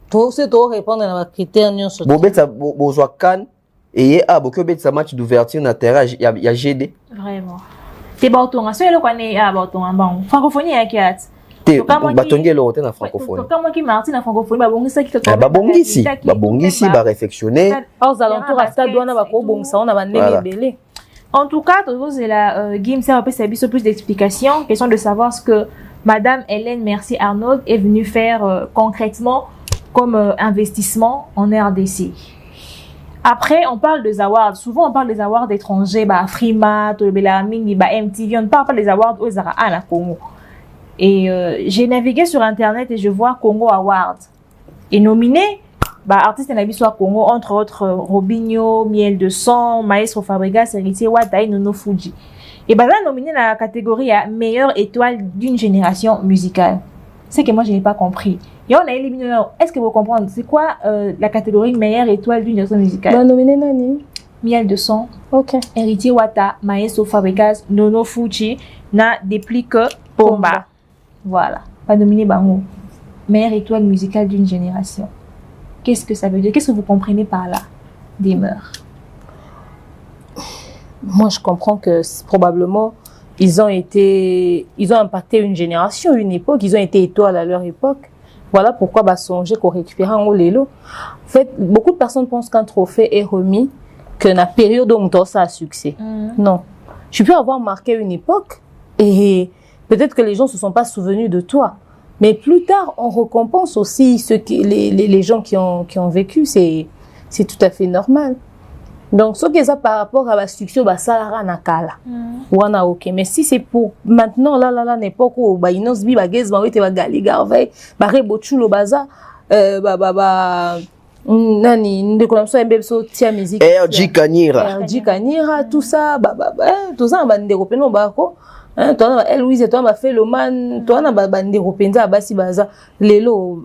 to c'est to répondre na ba critères nyonso bo betsa bo zo CAN et boko betsa match d'ouverture na terrain ya GD vraiment te bautonga so eloko ne ya bautonga bango francophonie ya kiat te batongi lo te na francophonie to kama ki marti na francophonie babongisa ki to babongisi ba réflexionner aux alentours à stade wana ba ko bongisa on a ba ndenge belé en tout cas toujours c'est la game ça peut servir plus d'explications question de savoir ce que madame Hélène Mercier Arnaud est venue faire concrètement comme investissement en RDC. Après, on parle des awards. Souvent, on parle des awards étrangers, bah, Frima, Belaming, bah, MTV. On ne parle pas des awards aux à Congo. Et j'ai navigué sur Internet et je vois Congo Awards. Et nominé, bah, artistes et soit Congo, entre autres, Robinho, Miel de Sang, Maestro Fabregas, Héritier Wataï, Nono Fuji. Et bah, là, nominé dans la catégorie à meilleure étoile d'une génération musicale. C'est que moi, je n'ai pas compris. Et on a éliminé. Est-ce que vous comprenez? C'est quoi la catégorie meilleure étoile d'une génération musicale? On a nominé Nani? Miel de Sang. Ok. Héritier Wata, Maestro Fabregas, Nono Fuji, na Déplique Pomba. Voilà. Pas nominé Bango. Meilleure étoile musicale d'une génération. Qu'est-ce que ça veut dire? Qu'est-ce que vous comprenez par là? Des mœurs. Moi, je comprends que probablement ils ont impacté une génération, une époque. Ils ont été étoiles à leur époque. Voilà pourquoi bah songer qu'on récupère en Olélo. En fait, beaucoup de personnes pensent qu'un trophée est remis que la période où on ça a succès. Non. Tu peux avoir marqué une époque et peut-être que les gens se sont pas souvenus de toi. Mais plus tard, on récompense aussi les gens qui ont vécu. C'est tout à fait normal. Donc, ce qui est ça par rapport à la succès, bah, ça la nakala. Wana ok. Mais si c'est pour maintenant, là, n'importe où, bah, inosbi, bah, gaz, bah, oui, t'es bah, gali, garvey, bah, rebochulo, baza, nani, ndekolamso, mbebso, tia musique. RJ Kanira, tout ça, tout ça, bah, ndekopeno, bah, ko. Toi, Louise, toi, m'a fait le man, toi, na, bah, ndekopenza, basi, baza, lelo,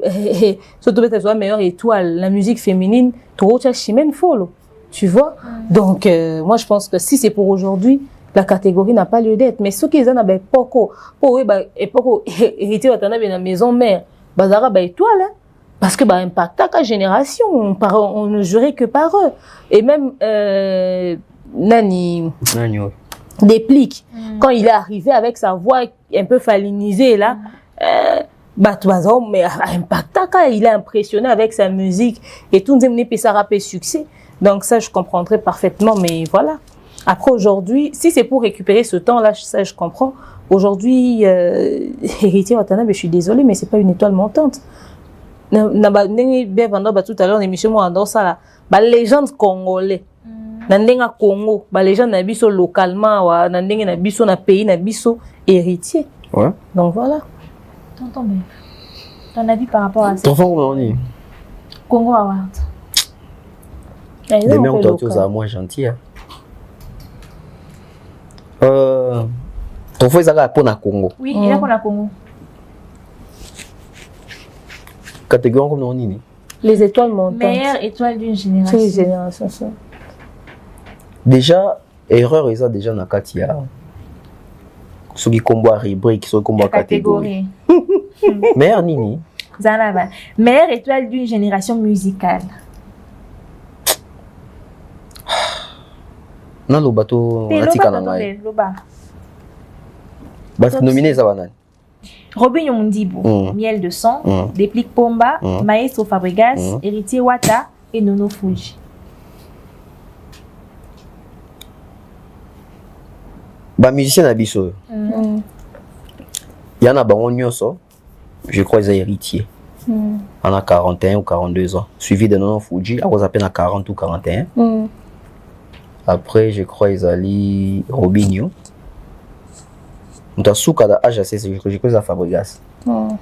surtout, peut-être, toi, meilleure étoile, la musique féminine, trop, tia, chimène, follow. Tu vois? Donc, moi, je pense que si c'est pour aujourd'hui, la catégorie n'a pas lieu d'être. Mais ceux qui ont ben poko, hérité à la maison mère, bazara ben étoile, hein? Parce que bah impact à la génération, on ne jurait que par eux. Et même Nani Déplique, quand il est arrivé avec sa voix un peu falinisée là, bah mais impact à il a impressionné avec sa musique et tout le monde ça rappelé succès. Donc ça, je comprendrais parfaitement, mais voilà. Après, aujourd'hui, si c'est pour récupérer ce temps-là, ça, je comprends. Aujourd'hui, Héritier Watanabe, je suis désolée, mais c'est pas une étoile montante. Tout à l'heure, l'émission, moi, dans ça, là, légende congolais. na ndenga Congo ba les gens na biso localement wa na ndenge na biso na pays na biso héritier. Ouais. Donc voilà. Tonton Bev, ton avis par rapport à ça? Ton frère, on est Congo Award. Les mères ont été à moi gentil. Ton frère, il a pour na Congo. Oui, il a pour na Congo. Catégorie comme on est. Les étoiles montantes. Meilleure étoile d'une génération. C'est une génération ça. Déjà, erreur, ils ont déjà na Katia. Ceux qui combattent rubrique, ceux qui combattent catégorie. Meilleure Nini. Zanava. Meilleure étoile d'une génération musicale. Non, le bateau. Nominé ça va. Robin Yondibo, Miel de Sang, Déplique Pomba, Maestro Fabregas, Héritier Wata et Nono Fuji. Bah musicien Abisso. Il y en a Baron Nyoso, je crois qu'ils sont héritiers. On a 41 ou 42 ans. Suivi de Nono Fuji, à cause à peine à 40 ou 41. Après, je crois qu'ils allaient Robinho. On a souka da AJC, je crois qu'ils ont Fabregas. Donc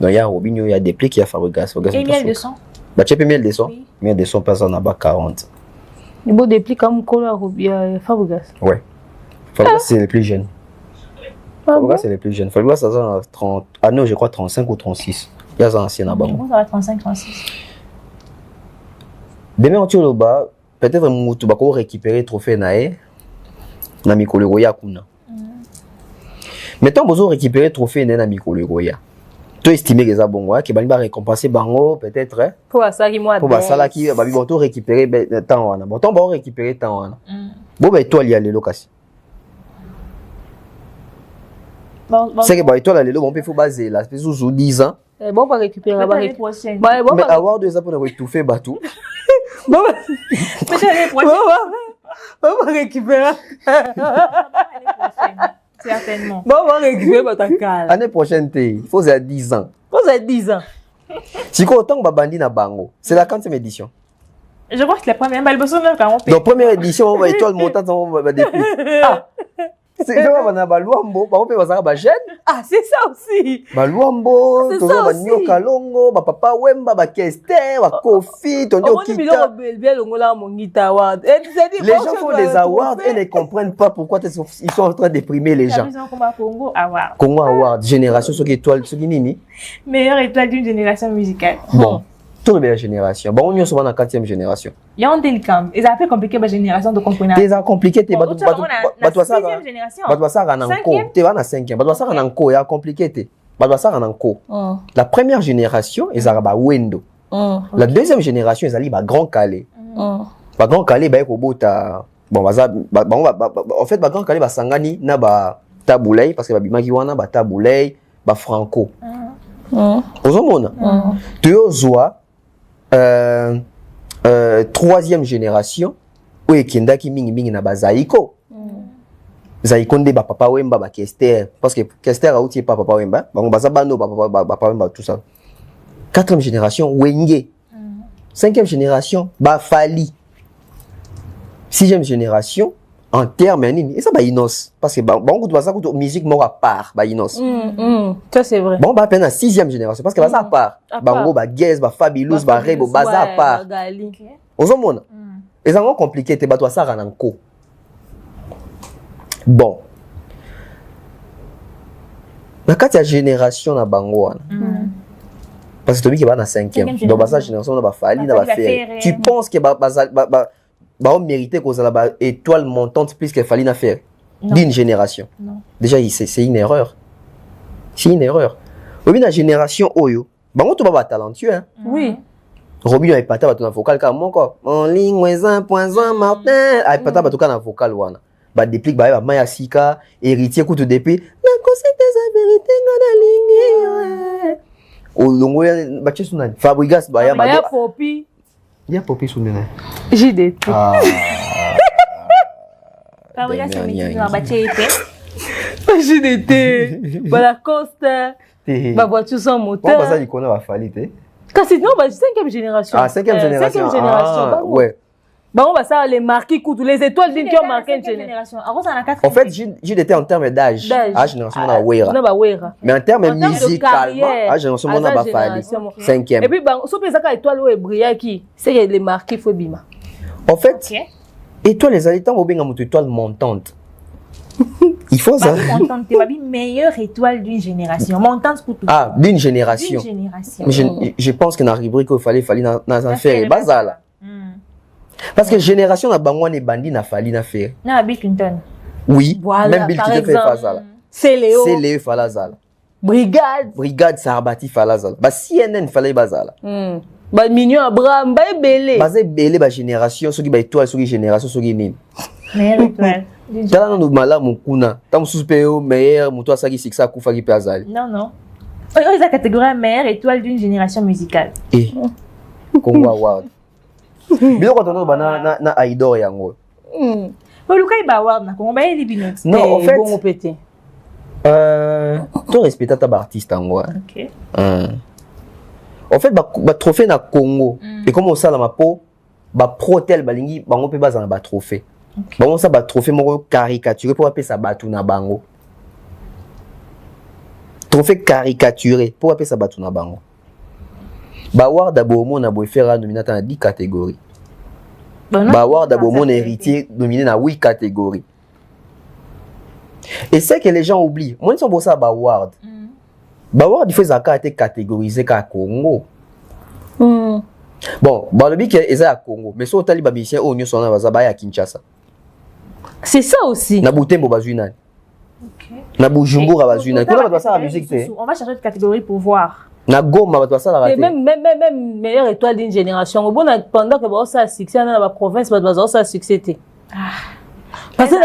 il y a Robinho, il y a Déplique, il y a Fabregas. Et Miel de Sang. Bah tu peux Miel de Sang. Miel de Sang passe en bas 40. Il y a Déplique comme Fabregas. Ouais. Fabregas, c'est les plus jeunes. Fabregas, c'est les plus jeunes. Fabregas, ça a 30. Ah non, je crois 35 ou 36. Il y a un ancien là-bas. Ça va 35, 36. Demain, on tire le bas. Peut-être que tu vas récupérer le trophée Nae. Na Mikolo Goya Kuna. Maintenant, vous avez récupéré le trophée Nae na Mikolo Goya. Tu estimes que ça bon, que va récompenser Bango, peut-être. Pour ça, qui moi. Pour ça, qui va récupérer le temps. Bon, on va récupérer le temps. Bon, ben, toi, il y a les locations. C'est que toi, les locations, on peut baser là, c'est sous 10 ans. Bon, on va récupérer l'année prochaine. Mais avoir 2 ans pour étouffer Batou. Bon, peut-être l'année prochaine. On va récupérer. Certainement. Bon, on va récupérer Batakal. L'année prochaine, il faut 10 ans. Il faut 10 ans. Si on autant que Bandi na Bango, c'est la 40e édition. Je crois que c'est la première. Mais le besoin de quand on donc, première édition, on va étoile montante, on va déplier. Ah! C'est ça, on va Baluambo, on peut voir Bajen. Ah, c'est ça aussi. Baluambo, tu vas Nyo Kalongo, Papa Wemba, Kester, Kofi, ton Kita. Les gens font des awards et ne comprennent pas pourquoi ils sont en train de déprimer les gens. Congo Award. Congo Award, génération, ce qui étoile, ce qui nini. Meilleure étoile d'une génération musicale. Bon. Toute la génération. Bon, on est souvent dans la 4e génération. Il y a un délicat. Ils ont fait compliqué la génération de comprendre. Ils ont compliqué. Tu vas dans la 6e génération. Tu vas dans la 5e. Tu vas dans la 5e. Tu vas dans la 5e. Il y a compliqué. Tu vas dans la 5e. La première génération, ils ont Wendo. La deuxième génération, ils ont Grand Calais. Grand Calais, ils ont bon, en fait, Grand Calais, ils Sangani, na ba Taboulay, parce que Babimaki wana, ba Taboulay, ba Franco. Ozomona. Tu as 3e génération où Kendaki mingi na bazaiko. Zaiko nde ba Papa Wemba ba Kester parce que Kester a outil Papa Wemba, ba baza bano ba Papa Wemba tout ça. 4e génération Wenge. 5e génération ba Fali. 6e génération en termes et ça ba Inos parce que bon coup ça coup musique mort à part ba Inos. Ça c'est vrai. Bon ba peine à 6e génération parce que ça à part. Bango ba Guez ba Fabulous ba Rebo baza à part. Ozomona. Et ça compliqué te ba toi ça rananko. Bon. La 4e génération na bango parce que tu dis qu'il va dans 5e. Donc sa génération na ba Fali na ba faire. Tu penses que on méritait qu'on ait une étoile montante plus qu'il fallait faire d'une génération. Non. Déjà, c'est une erreur. C'est une erreur. Au la génération Oyo, on ne pas talentueux. Hein? Oui. Robin a pas dans vocal comme moi. En ligne, 1.1 Martin. A pas dans vocal. Bah, déplique, bah, Maya Sika, héritier, coup de dépit. La conseil des vérités, dans la ligne. Au longo, bah, tu sais, Fabregas, bah, il y a Poppy. Il y a Poppy sous le nez. JDT. Fabregas, c'est métier dans la bâtisse. JDT. Bah, la Costa. Ma voiture sans moteur. Pourquoi ça, il connaît la Fali, non, bah, 5e génération. Ah, 5e génération. Ah, 5e génération. Ouais. Bon, bah ça, les marquis, tous les étoiles d'une qui ont marqué une génération. En fait, Jude était en termes d'âge. À génération, on a Wera. Mais en termes musicalement, à génération, on a Fali. 5e. Et puis, si on peut dire qu'étoile ou Ebria qui, c'est les marquis, il faut bima. En fait, étoile, les habitants vont bien une étoile montante. Il faut ça. Montante, c'est la meilleure étoile d'une génération. Montante pour tout. Ah, d'une génération. Je pense que dans la rubrique, il fallait dans un faire bazar. Parce que génération na bangwa ne bandi na fali na faire. Na Bill Clinton. Oui, voilà, même Bill Clinton fait Fazala. C'est Léo Falazala. Brigade Sarbati Falazala. Bah CNN fallait bazala. Bah Mignon Abraham ba belé. Bah belé ba génération ceux qui ba étoile ceux qui génération ceux qui nini. Meilleure étoile. Tala no mala mukuna. Tam suspeo meilleur muto asaki siksa kufa ki pazali. Non. On est la catégorie meilleure étoile d'une génération musicale. Eh. Congo Award. Bilo quand on a na Aidor yango. Luka iba award na Congo ba yeli binot. Non, en fait bon pété. Tu respectes ta artiste yango. OK. En fait ba trophée na Congo et comme ça la mapo ba protel balingi bango pe bazana ba trophée. Bango ça ba trophée moko caricaturé pour appeler ça batu na bango. Trophée caricaturé pour appeler ça batu na bango. Baward d'abord mon a faire nominé dans 10 catégories. Baward d'abord mon héritier nominé dans 8 catégories. Et c'est que les gens oublient. Moi ils sont pour ça Baward. Baward il faut ça été catégorisé qu'à Congo. Bon, le but est à Congo, mais sur tali babicien au nyos on a bazaba à Kinshasa. C'est ça aussi. Na Butembo bazuna. OK. Na Bujumbura bazuna. Comment on va ça la musique c'est? On va chercher de catégorie pour voir. Na Goma va ça la rater. Même meilleure étoile d'une génération. Bon pendant que ça succès dans la province va ça succès. Parce que on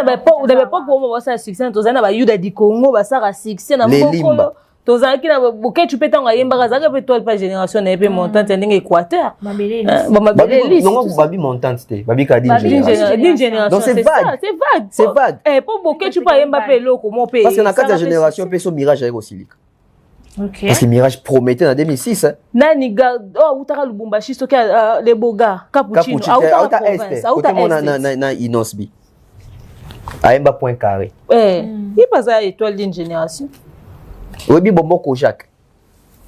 n'avait pas comment ça succès dans na ba Yuda di Congo va ça succès na Mokolo. Tozana ki na boké tu peux t'envoyer yemba za ka étoile par génération na peu montante ndenge Équateur. Mabélé. Non babi montante c'était. Babi ka d'une génération. Donc c'est vague. C'est vague. Eh pour boké tu peux yemba pe loko mon pays. Parce que na 4 génération pe so mirage avec aussi. OK. Parce que Mirage promettait en 2006. Nani ga utaka Lubumbashi soki les boga cappuccino auta est auta na Inosbi. Aemba point carré. Il passe à étoile d'une génération. Oui bombo Kojak.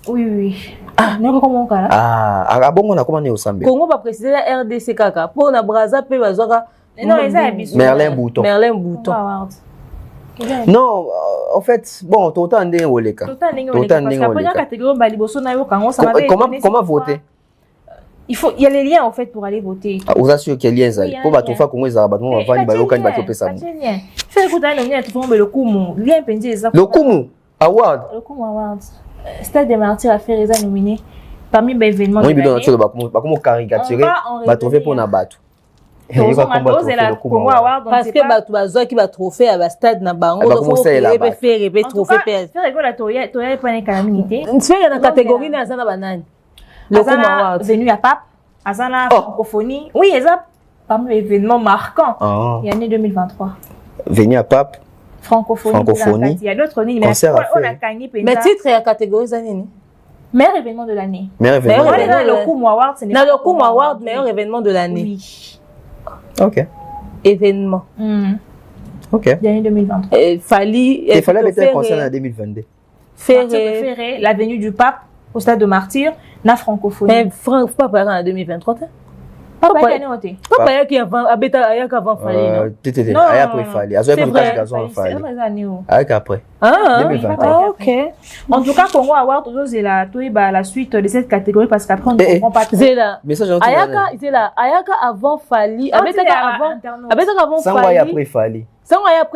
Oui. Ah, non comment kala? Ah, bongo na comment ne osambe. Congo va préciser la RDC kaka. Pour na Brazza pe bazoka. Non, les abisso. Merlin Bouton. Non, en fait, bon, Tota Ndé Oleka. Tota Ndé Oleka. Parce que la première catégorie, Baliboso Nayo Kango, ça m'avait étonné. Comment voter? Il y a les liens en fait pour aller voter. Vous assurez qu'il y a les liens. Pour battre fois Congo, ils ont battu, on va faire les quand ils battent ça. Fais écouter un lien, tout le monde le Kumu. Lien pendant les le Kumu Award. Le Kumu Award. Stade des Martyrs a fait les nominé parmi les événements. Oui, bien sûr, comme caricaturé, va trouver pour na battu. Parce que bazoa qui va trophée à stade na bango donc faire trophée faire la toya pas une calamité c'est la catégorie na zana banani le Kuma venu à Pape azana francophonie oui exact parmi les événements marquants il y a l'année 2023 venu à Pape francophonie il y a d'autres nids mais on a gagné mais titre la catégorie zanini meilleur événement de l'année meilleur événement le Kuma Award c'est le Kuma Award meilleur événement de l'année oui. OK. Événement. OK. L'année 2023. Il fallait mettre un concert en 2022. Ferré, la venue du pape au stade de Martyrs, la francophonie. Mais pas en 2023. Papa qui avant fallait non après fallait après après OK. En tout cas Congo Award toujours c'est la suite de cette catégorie parce qu'après on ne comprend pas trop. Ayaka avant fallait après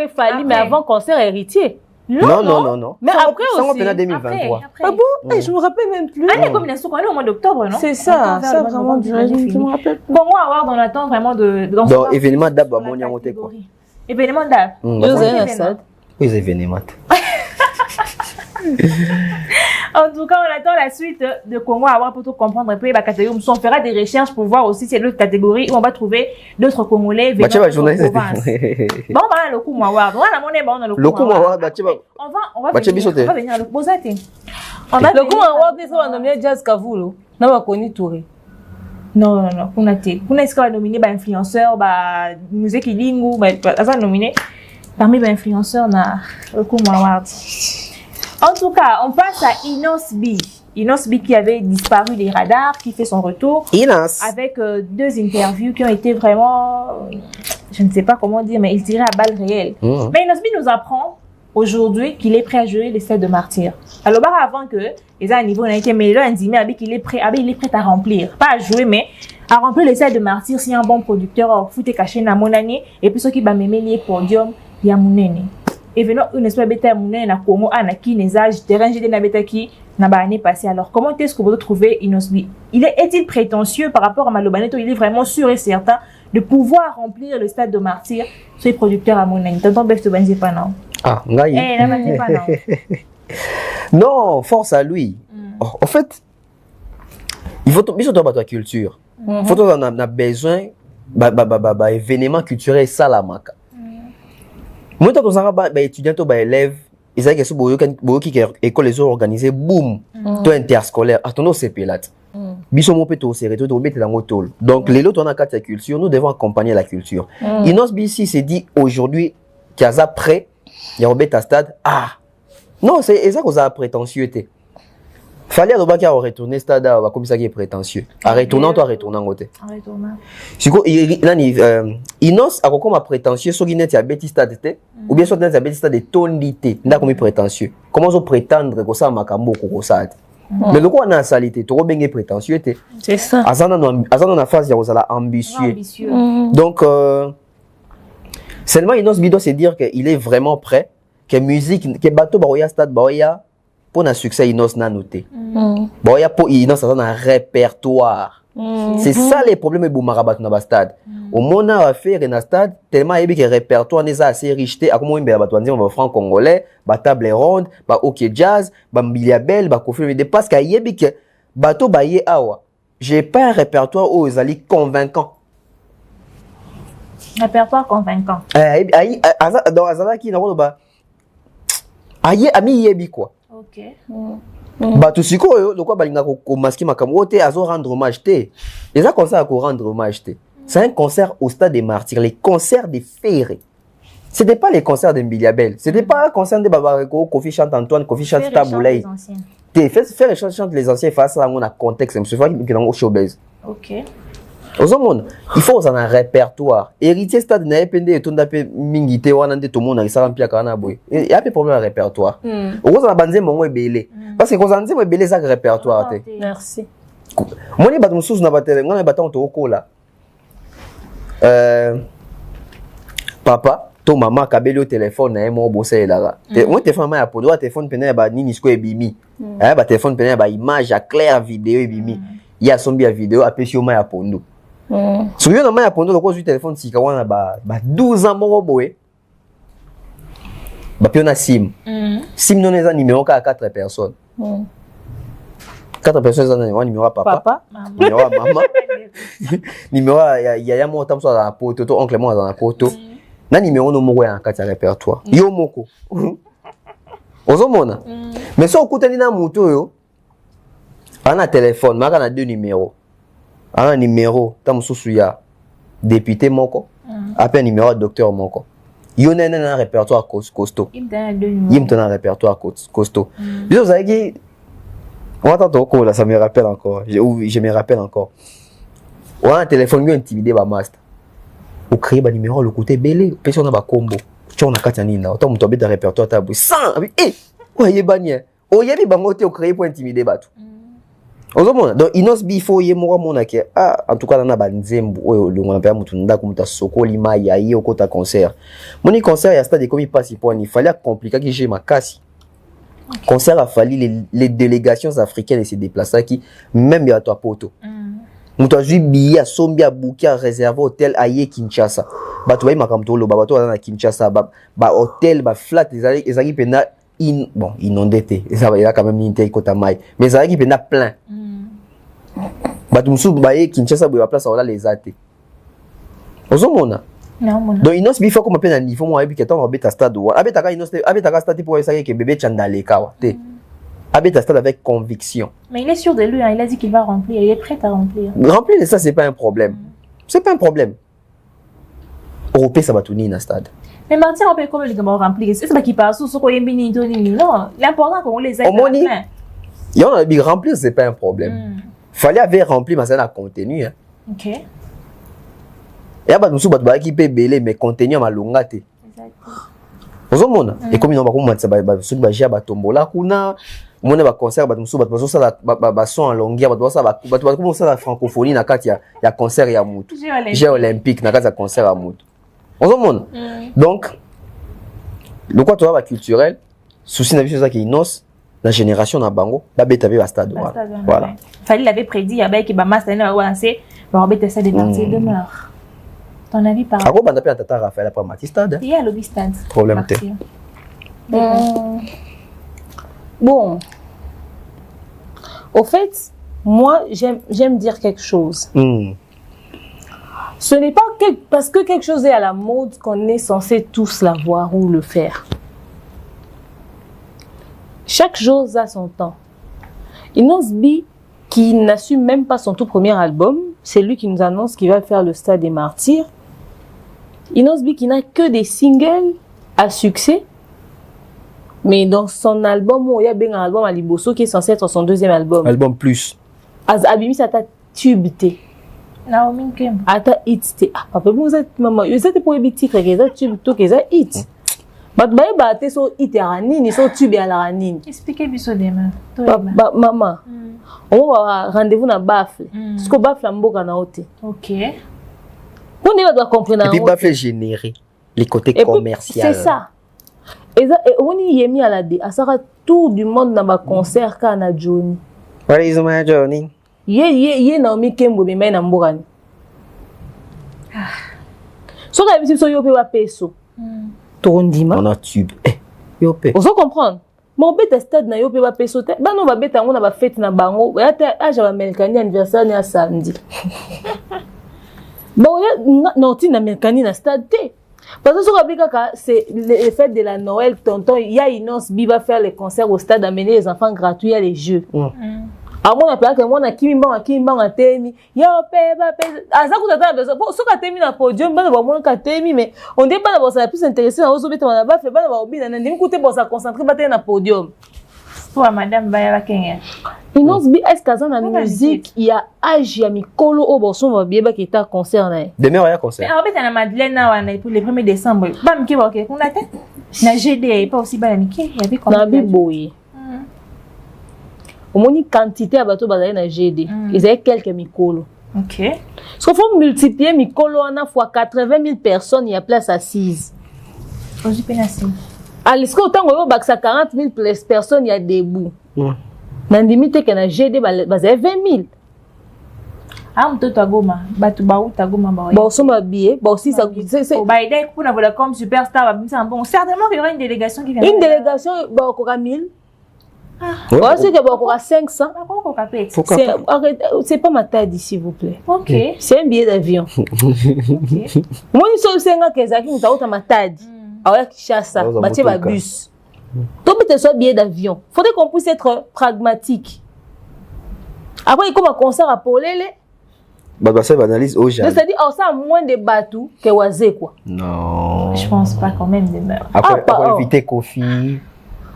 fallait mais avant concert héritier. Non. Mais après aussi. Ça, on en 2023. Ah bon? Je me rappelle même plus. Année comme on est au mois d'octobre, non? C'est ça. Ça, vraiment, je me rappelle. Congo Award, on attend vraiment de... Donc, événement d'ab, on y a monté quoi? Événement d'ab. Oui, événement. En tout cas, on attend la suite de Congo Award pour tout comprendre un peu la catégorie. On fera des recherches pour voir aussi si c'est l'autre catégorie où on va trouver d'autres Congolais venant de province. Bon, bah, le Congo Award. Voilà, on est bon dans le Congo Award. On va venir le poser. Le Congo Award, c'est un nommé Jazz Kavulo. On va connaître Touré. Non, kuna te. Kuna est-ce qu'on va nominer ba influenceur, ba musique lingu, ba ça nominé parmi ba influenceurs na Okumu Award. En tout cas, on passe à Inos B. Inos B qui avait disparu des radars, qui fait son retour. Inos. Avec 2 interviews qui ont été vraiment, je ne sais pas comment dire, mais il tirait à balles réelles. Mais Inos B nous apprend aujourd'hui qu'il est prêt à jouer les Stades de Martyrs. Alors, avant que, ils ont un niveau, on a été, mais là, il est prêt à remplir. Pas à jouer, mais à remplir les Stades de Martyrs si un bon producteur, fout caché dans mon année, et puis ceux qui va m'aimer les podiums, il y a mon année. Et venons une espèce de bêta mon année, na Congo, na qui, les âges, terrain, j'ai des nabeta qui, n'a pas année passée. Alors, comment est-ce que vous trouvez Inosbi? Est-il prétentieux par rapport à Malobaneto? Il est vraiment sûr et certain de pouvoir remplir le Stade de Martyrs sur les producteurs à mon année. T'entends, Bef, tu vas pas non? Ah, non, force à lui. En fait, il faut bien sûr la culture. Il faut qu'on a besoin d'événements culturels salamaka. Moi, quand on a étudiant, élève, ils ont qui école les organisé, boum, tout interscolaire. Attendons ces pilotes. Bisous peut au serré, tout mettre dans le donc les autres on a quatre culture, nous devons accompagner la culture. Inos BC s'est dit aujourd'hui qu'il y a prêt. Il y a un stade. Ah! Non, c'est ça qu'on a prétentieuté. Fallait retourner au stade comme ça qui est prétentieux. En retournant, toi, retournant côté. En retournant. Inos a comme prétentieux, soit qu'il y a un stade, ou bien soit qu'il y a un stade de tonalité. Il a comme prétentieux. Comment on prétendre que ça a makambo ou ça? Mais le coup, on a salité, tu as bien prétentieux. C'est ça. Azan en face, il y a ambitieux. Donc, seulement Inos doit se dire qu'il est vraiment prêt, que musique, que bateau baroya stade baroya pour un succès Inos n'a noté. Baroya pour Inos a un répertoire. C'est ça les problèmes de Boumarabat dans le stade. Au moment où on a fait un stade, tellement il y a un répertoire assez riche. À comment on va on franc congolais, table ronde, ok jazz, biliabel, kofi mais parce qu'il y a que bateau baye awa. J'ai pas un répertoire où ils allaient convaincant. Répertoire convaincant. Dans Azalaki, ami yebi quoi. Ok. Tout ce que quoi balinga ko masquer makamote azo rendre hommage té. Et ça concert à rendre hommage té. C'est un concert au Stade des Martyrs, les concerts des Ferré. C'était pas les concerts de Mbiliabel, c'était pas un concert de Babareko, Kofi chante Antoine, Kofi chante Taboulay. Faire chante les anciens face à un contexte, c'est pas qui dans au showbiz. OK. Il faut un répertoire. Héritier stade n'a pas de tout d'appel mingité ou un tout le monde a ça rempli à Kanaboui. Il y a pas problème de répertoire. On va banzer mon belé parce que quand on dit mon belé ça répertoire. Merci. Moi les bateaux sous na batterie, moi les bateaux au cola. Papa, ton maman kabeli au téléphone na mo bosser là. Moi téléphone ma pour téléphone peine ba nini sko ebimi. Ba téléphone peine ba image à clair vidéo ebimi. Il y a son bien vidéo appelé sur ma pour nous. Si vous avez un téléphone, si vous avez 12 ans, vous avez un SIM. SIM, nous avons un numéro à 4 personnes. 4 personnes, nous avons un numéro à papa, numéro à maman, numéro à yaya, moi, je suis dans la pote, oncle, moi, dans la pote. Un numéro, nous avons un 4 répertoire. Yo, moko. Mais si vous avez un moto, on a un téléphone, on a 2 numéros. Un numéro, tam souya député moko, après un numéro docteur moko. Il y a un répertoire costaud. Il y a un répertoire costaud. Vous savez on attend là, ça me rappelle encore. Je me rappelle encore. On a un téléphone qui est intimidé par master. On crée un numéro le côté belé, personne n'a pas combo. Tu as un katanina, tu as un répertoire tabou. Sans, eh, ouais, banya. Oh, il y a des bangotes au créé pour intimider batou. Donc Inos B faut y moi mon que en tout cas dans na nzembo oyo le ngona pa mutu ndako muta sokoli mai ayi okota concert. Moni concert ya stade comme il passe pour il fallait compliquer que j'ai ma casse. Concert a fallu les délégations africaines se déplacer qui même ya toi poto. Mutu azui billet sombia bouquet réservé hôtel ayi Kinshasa. Ba to ba makamto lo ba to na Kinshasa ba hôtel ba flat ezali pena bon, inondé, ça va quand même une telle côte à maille. Mais ça qui est plein. Batumsu baye Kinshasa boya place là les athées. Ozomona. Donc Inos bi faut comme peine niveau moi et puis que ton obeta stade ou abeta ka Inos abeta ka stade pour essayer que bébé chandale kawa. Abeta stade avec conviction. Mais il est sûr de lui, hein. Il a dit qu'il va remplir, il est prêt à remplir. Remplir ça, c'est pas un problème. C'est pas un problème. Européen, ça va tourner dans le stade. Mais Martin, on peut comment les gars remplir? C'est ça qui passe sous ce qu'on y bini non. L'important c'est qu'on les aide. Il y a un remplir, c'est pas un problème. Fallait avoir rempli, mais ça n'a contenu. Hein. Ok. Et après, nous sommes qui peut belé, mais contenu à malongate. Vous avez et comme nous avons dit, nous avons tombola kuna, nous avons concert, nous avons son en longueur, nous avons la francophonie, il y a concert à Moutou. Jeux olympique, il y a concert à Moutou. Vous avez donc, le quoi tu vois culturel, souci de vie qui innocent, la génération na bango, la bête avait stade. Voilà. Fallait l'avait prédit, il y avait qui va masser, va avancer, va rebêter ça des parties de mort. Ton avis par rapport à quoi tata Raphaël après Matistade? Il y a le stade. Problème T. Bon. Au fait, moi, j'aime dire quelque chose. Ce n'est pas parce que quelque chose est à la mode qu'on est censé tous l'avoir ou le faire. Chaque chose a son temps. Inosbi, qui n'assume même pas son tout premier album, c'est lui qui nous annonce qu'il va faire le Stade des Martyrs. Inosbi qui n'a que des singles à succès, mais dans son album, il y a bien un album à Liboso qui est censé être son deuxième album. Album plus. Abimi, ça t'a tubité. Naomi Kem. Ata hit. Ah, papa, vous êtes maman. Vous êtes pour les titres, vous êtes tube, tout, vous êtes hit. Bah, t'es so hit à ranine, ils sont tube à la ranine. Expliquez-moi demain. Maman. On va rendez-vous dans Bafle. Parce que Bafle a mboka na ote. Ok. On doit comprendre. Et puis Bafle généré les côtés commerciaux. C'est ça. Et on y est mis à la dé. À ça tour du monde dans ma concert quand na Johnny. What is my Johnny? Ye Naomi Kembo be mai na mboka ni. So ka bisi so yo pe wa peso. Tondima. On a tube. Yo pe. On comprendre. Mon bête stade na yo pe wa peso te. Ba no ba beta ngo na ba fête na bango. Ya te age ba Americani anniversaire ni samedi. Bon ya non ti na Americani na stade te. Parce que c'est le fait de la Noël, tonton, il y a Inos Bi va faire les concerts au stade, amener les enfants gratuits à les jeux. À mon appel, que moi, qui m'a temi, yo, à ça, vous avez besoin. Pour ceux qui ont temi dans le podium, on a temi, mais on n'est pas d'abord, ça plus intéressé dans les autres, on a pas fait, on a écouté pour se concentrer, dans le podium. Pour madame Bayala Kenya. Inos Bi, est-ce qu'à la musique, il y a âge, il y a Mikolo, au bon, va bien qui est à concert. Demain, il y a concert. Mais en fait, on a Madeleine pour le 1er décembre. Bam, qui va, ok, on a tête. Na GD, pas aussi bas, il y avait combien de boy. Au moins, une quantité à bateau basé na GD. Ils avaient quelques Mikolo. Ok. Parce qu'il faut multiplier Mikolo en fois 80 000 personnes, il y a place assises. Aujourd'hui, pénacé. Alors, autant que vous avez 40 000 personnes, il y a debout. Dans la limite que na GD, basé 20 000. Ah, on te goma. Batu baou tagoma baou. Bon, ça m'a bien. Bon, si ça. C'est. Au Biden, pour avoir comme superstar, bon, certainement qu'il y aura une délégation qui vient. Une délégation, bon, encore 1000. Ouais, c'est que bon, encore 500. C'est pas ma taille, s'il vous plaît. Ok. C'est un billet d'avion. Moi, je suis aussi un gars qui est ma taille. Ah ouais, Kinshasa, Mathieu bus. Tout peut être un billet d'avion. Faudrait qu'on puisse être pragmatique. Après, il y a un concert à Polele. Bah, ça va analyse au Japon. C'est-à-dire, ça a moins de bateaux que Oazé, quoi. Non. Je pense pas quand même de meurtre. Après, inviter Kofi.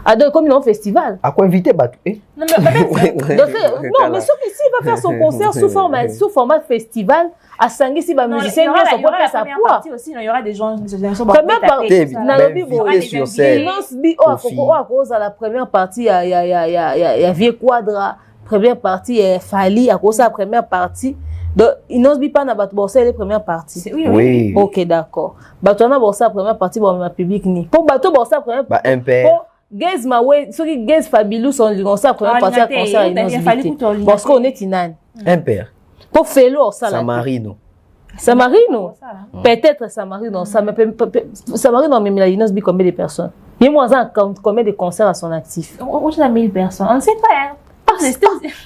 Ah, donc, comme ils ont un festival. À quoi inviter Batou? Non, mais sauf qu'ici, il va faire son concert sous format festival. À Sangui, si les musiciens viennent, ça peut faire sa poids. Il y aura des gens qui sont première partie. Sur scène. La première partie, il y a Vieux Quadra. Première partie, il y a Fali. À cause de la première partie. Donc, il n'ose pas na battre borsa les premières parties. Oui. Ok, d'accord. Battre na borsa première partie pour ma public ni. Pour battre borsa première partie. Bah, un père. Gaze Mawe, ceux qui Gaze Fabulous sont la première partie à concert Inos. Parce qu'on est Inan. Un père. Pour Félo, ça là. Samarino. Samarino. Peut-être Samarino. Samarino, mais il a Inos combien de personnes? Il y a moins combien de concerts à son actif? On a 1000 personnes. On ne sait pas, hein.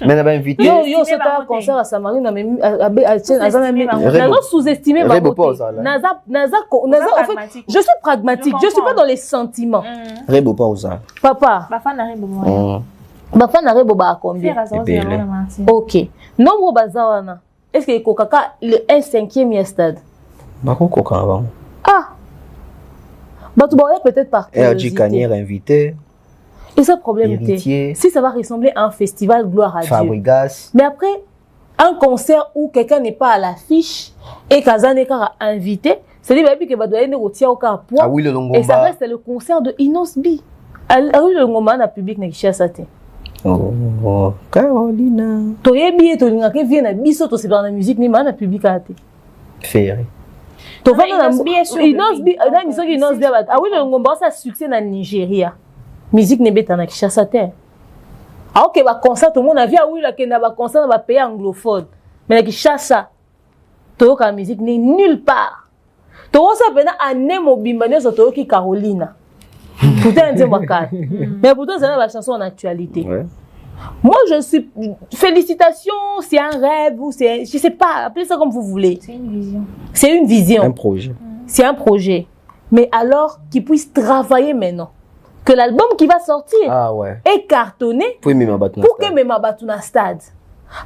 Mais on a invité. Yo, c'est un concert à Samarino, mais on sous-estimé. Je suis pragmatique, je ne suis pas dans les sentiments. Rebo pas aux arts. Papa. bafana rebo ba combien? Ok. Nombre bazawana. Est-ce que Kokaka le 1/5e ya stade? Bako koka avant. Ah. Bah tu peut-être par RG Kanier invité. Et ça problème était si ça va ressembler à un festival gloire à Dieu. Fabrigas. Mais après un concert où quelqu'un n'est pas à l'affiche et Kazane Kara invité, c'est-à-dire que bah doit aller au car point. Ah oui le Longomba. Et ça reste le concert de Inosbi. Ah oui le Longomba na public na Kishasa te. Oh, Carolina. Toyebi to linga ke vient na biso to c'est dans la musique ni na public ate. Ferré. To va na Inosbi na mission Inosbi ah oui le Longomba ça succès na Nigeria. Musique ne beta na Kishasa te. Ah ok ba concert tout le monde a vu ah oui la kenda ba concert na ba pays anglophone. Mais na Kishasa to ka musique ni nulle part. To ça pena ane mobimba ne so to ki Carolina. Pourtant, mais pourtant, c'est la chanson en actualité. Ouais. Moi, je suis. Félicitations, c'est un rêve ou c'est. Je sais pas, appelez ça comme vous voulez. C'est une vision. C'est une vision. Un projet. C'est un projet. Mais alors, qu'ils puissent travailler maintenant. Que l'album qui va sortir est cartonné pour que même Abatuna stade.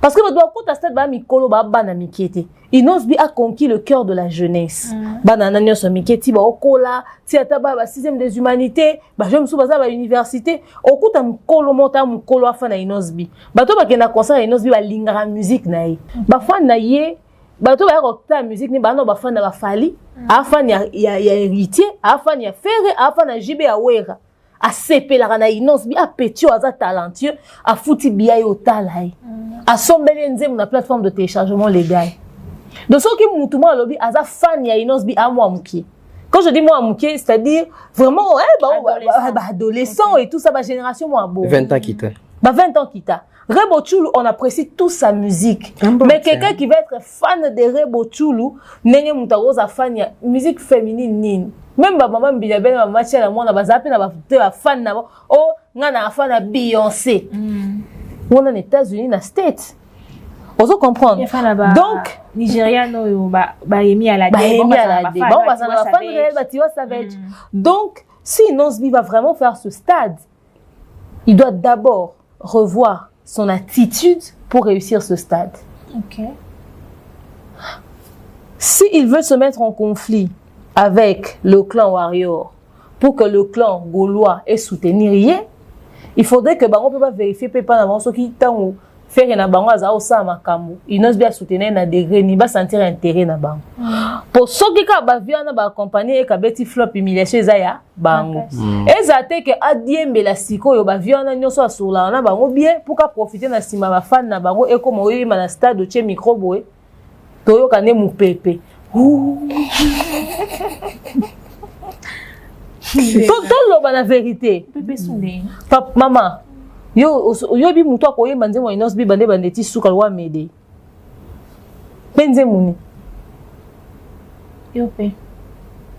Parce que quand on stade, Mikolo, Bana Mikete. Inosbi a conquis le cœur de la jeunesse. Banana Nyoso Miketi, Okola, Tiataba, 6e des humanités, Bajem Soubaza, université, Okuta Mkolo Mota, Mkolo Afana Inosbi. Bato Bakena concert Inosbi, Lingara musique naï. Bafan naïe, Bato Bakena musique, ni Bano Bafan na Bafali, Afan ya héritier, Afan ya Ferre, Afan ya Jibe Awera. A CP la rana Inosbi, a Petio, Aza talentueux, a Fouti Biaï au Talaï. A Sombele na plateforme de téléchargement légal. De ceux qui m'ont tout le lobby, Aza fan ya Inosbi à moi mouki. Quand je dis moi mouki, c'est-à-dire vraiment adolescent et tout ça, génération moi beau. 20 ans qui t'a. 20 ans qui t'a. Rebo Chulu, on apprécie tous sa musique. Mais quelqu'un qui va être fan de Rebo Chulu, n'est pas fan ya musique féminine nine. Même maman Biabel, maman Tia, moi na bazapi na ba fan na oh ngana fan na Beyoncé. On est aux États-Unis, na States. On se comprend. Donc Nigeria no ba yemi à la donc si Inosbi va vraiment faire ce stade, il doit d'abord revoir son attitude pour réussir ce stade. OK. Si il veut se mettre en conflit avec le clan Warrior pour que le clan gaulois ait soutenu rien, il faudrait que on peut pas vérifier pas avant ce qui tant faire na bango za osa makambo Inosbi a soutenir na degré ni ba sentir intérêt na bango pour ceux qui ka ba viana ba accompagner et ka beti flop humiliation za ya bango ezate que adiembe la siko yo ba viana nyoso asula na bango bien pour ka profiter na sima ba fan na bango et comme oyi na stade de micro boy toyo kane mu pepe tout la vérité papa maman yo bi muto akoye banze mo Inosbi bande bandeti suka lwa mede benze muni yo pe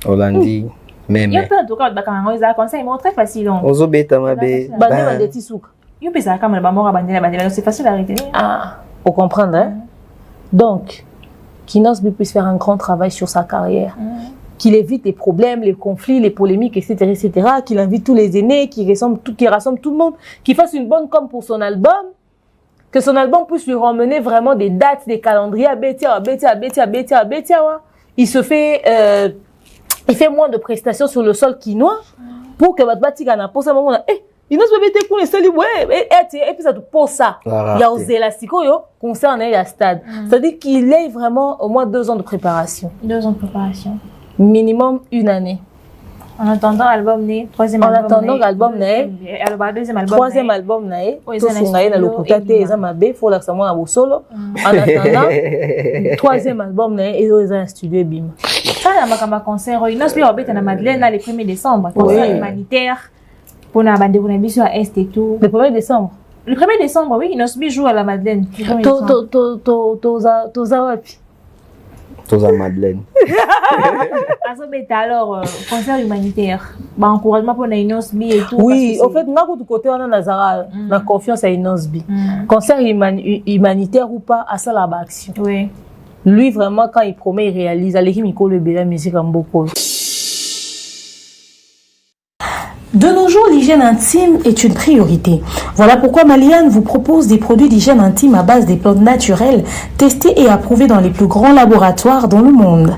Holandi même yo pe en tout cas bakanga za conseil mais très facile donc ozo beta mabe bande bandeti suka yo pe ça comme ba mora bande c'est facile à retenir. Ah, vous comprenez hein? Donc qu'Inosbi puisse faire un grand travail sur sa carrière. Qu'il évite les problèmes, les conflits, les polémiques, etc., etc., qu'il invite tous les aînés, qu'il rassemble tout le monde, qu'il fasse une bonne com pour son album, que son album puisse lui ramener vraiment des dates, des calendriers, il se fait, il fait moins de prestations sur le sol quinois pour que votre batigana pour ça moment il nous peut pour les salis et puis ça te pose ça il y a aux élastiques yo concerne la stade c'est-à-dire qu'il ait vraiment au moins 2 ans de préparation. 2 ans de préparation. Minimum 1 année. En attendant l'album né, troisième album. En attendant l'album né, deuxième album. Troisième album né. Tout ce qu'on a dans le côté des amabé, faut l'accent à vos solo. En attendant, troisième album né et ils ont un studio bim. Ça la ma concert, Inosbi obéit à Madeleine le 1er décembre, concert humanitaire pour na bande pour na biso à Est et tout. Le 1er décembre. Le 1er décembre, oui, Inosbi joue à la Madeleine. Toza wapi. Toza Madeleine. Alors, concert humanitaire. Bah, encouragement pour Inosbi et tout. Oui, en fait, nous du côté on a Nazara, la confiance à Inosbi. Concert humanitaire ou pas, à ça la action. Oui. Lui vraiment quand il promet, il réalise. Allez, il colle la musique en beaucoup. De nos jours, l'hygiène intime est une priorité. Voilà pourquoi Maliane vous propose des produits d'hygiène intime à base des plantes naturelles, testés et approuvés dans les plus grands laboratoires dans le monde.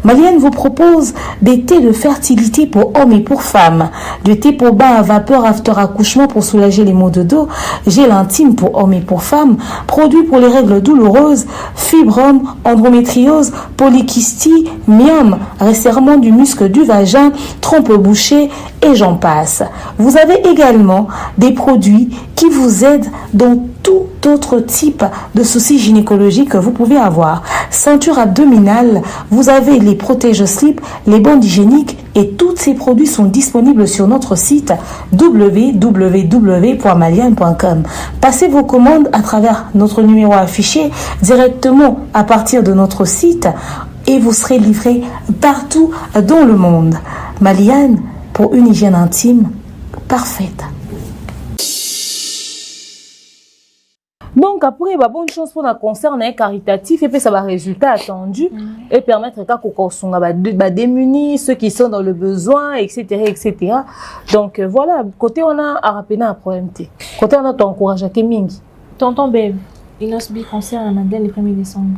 Maliane vous propose des thés de fertilité pour hommes et pour femmes, du thé pour bain à vapeur after accouchement pour soulager les maux de dos, gel intime pour hommes et pour femmes, produits pour les règles douloureuses, fibrome, endométriose, polykystie, myome, resserrement du muscle du vagin, trompe bouchée et j'en passe. Vous avez également des produits qui vous aident dans tout autre type de soucis gynécologiques que vous pouvez avoir. Ceinture abdominale, vous avez les protège-slip, les bandes hygiéniques et tous ces produits sont disponibles sur notre site www.maliane.com. Passez vos commandes à travers notre numéro affiché directement à partir de notre site et vous serez livré partout dans le monde. Maliane, pour une hygiène intime parfaite. Donc après, bonne chance pour un concert caritatif et puis ça va résultat attendu et permettre qu'à démunis, ceux qui sont dans le besoin, etc. etc. Donc voilà, côté on a à rappeler un problème. Côté on a t'encourage à Kemingi. Tonton Beb, Inosbi concert à Madeleine le 1er décembre.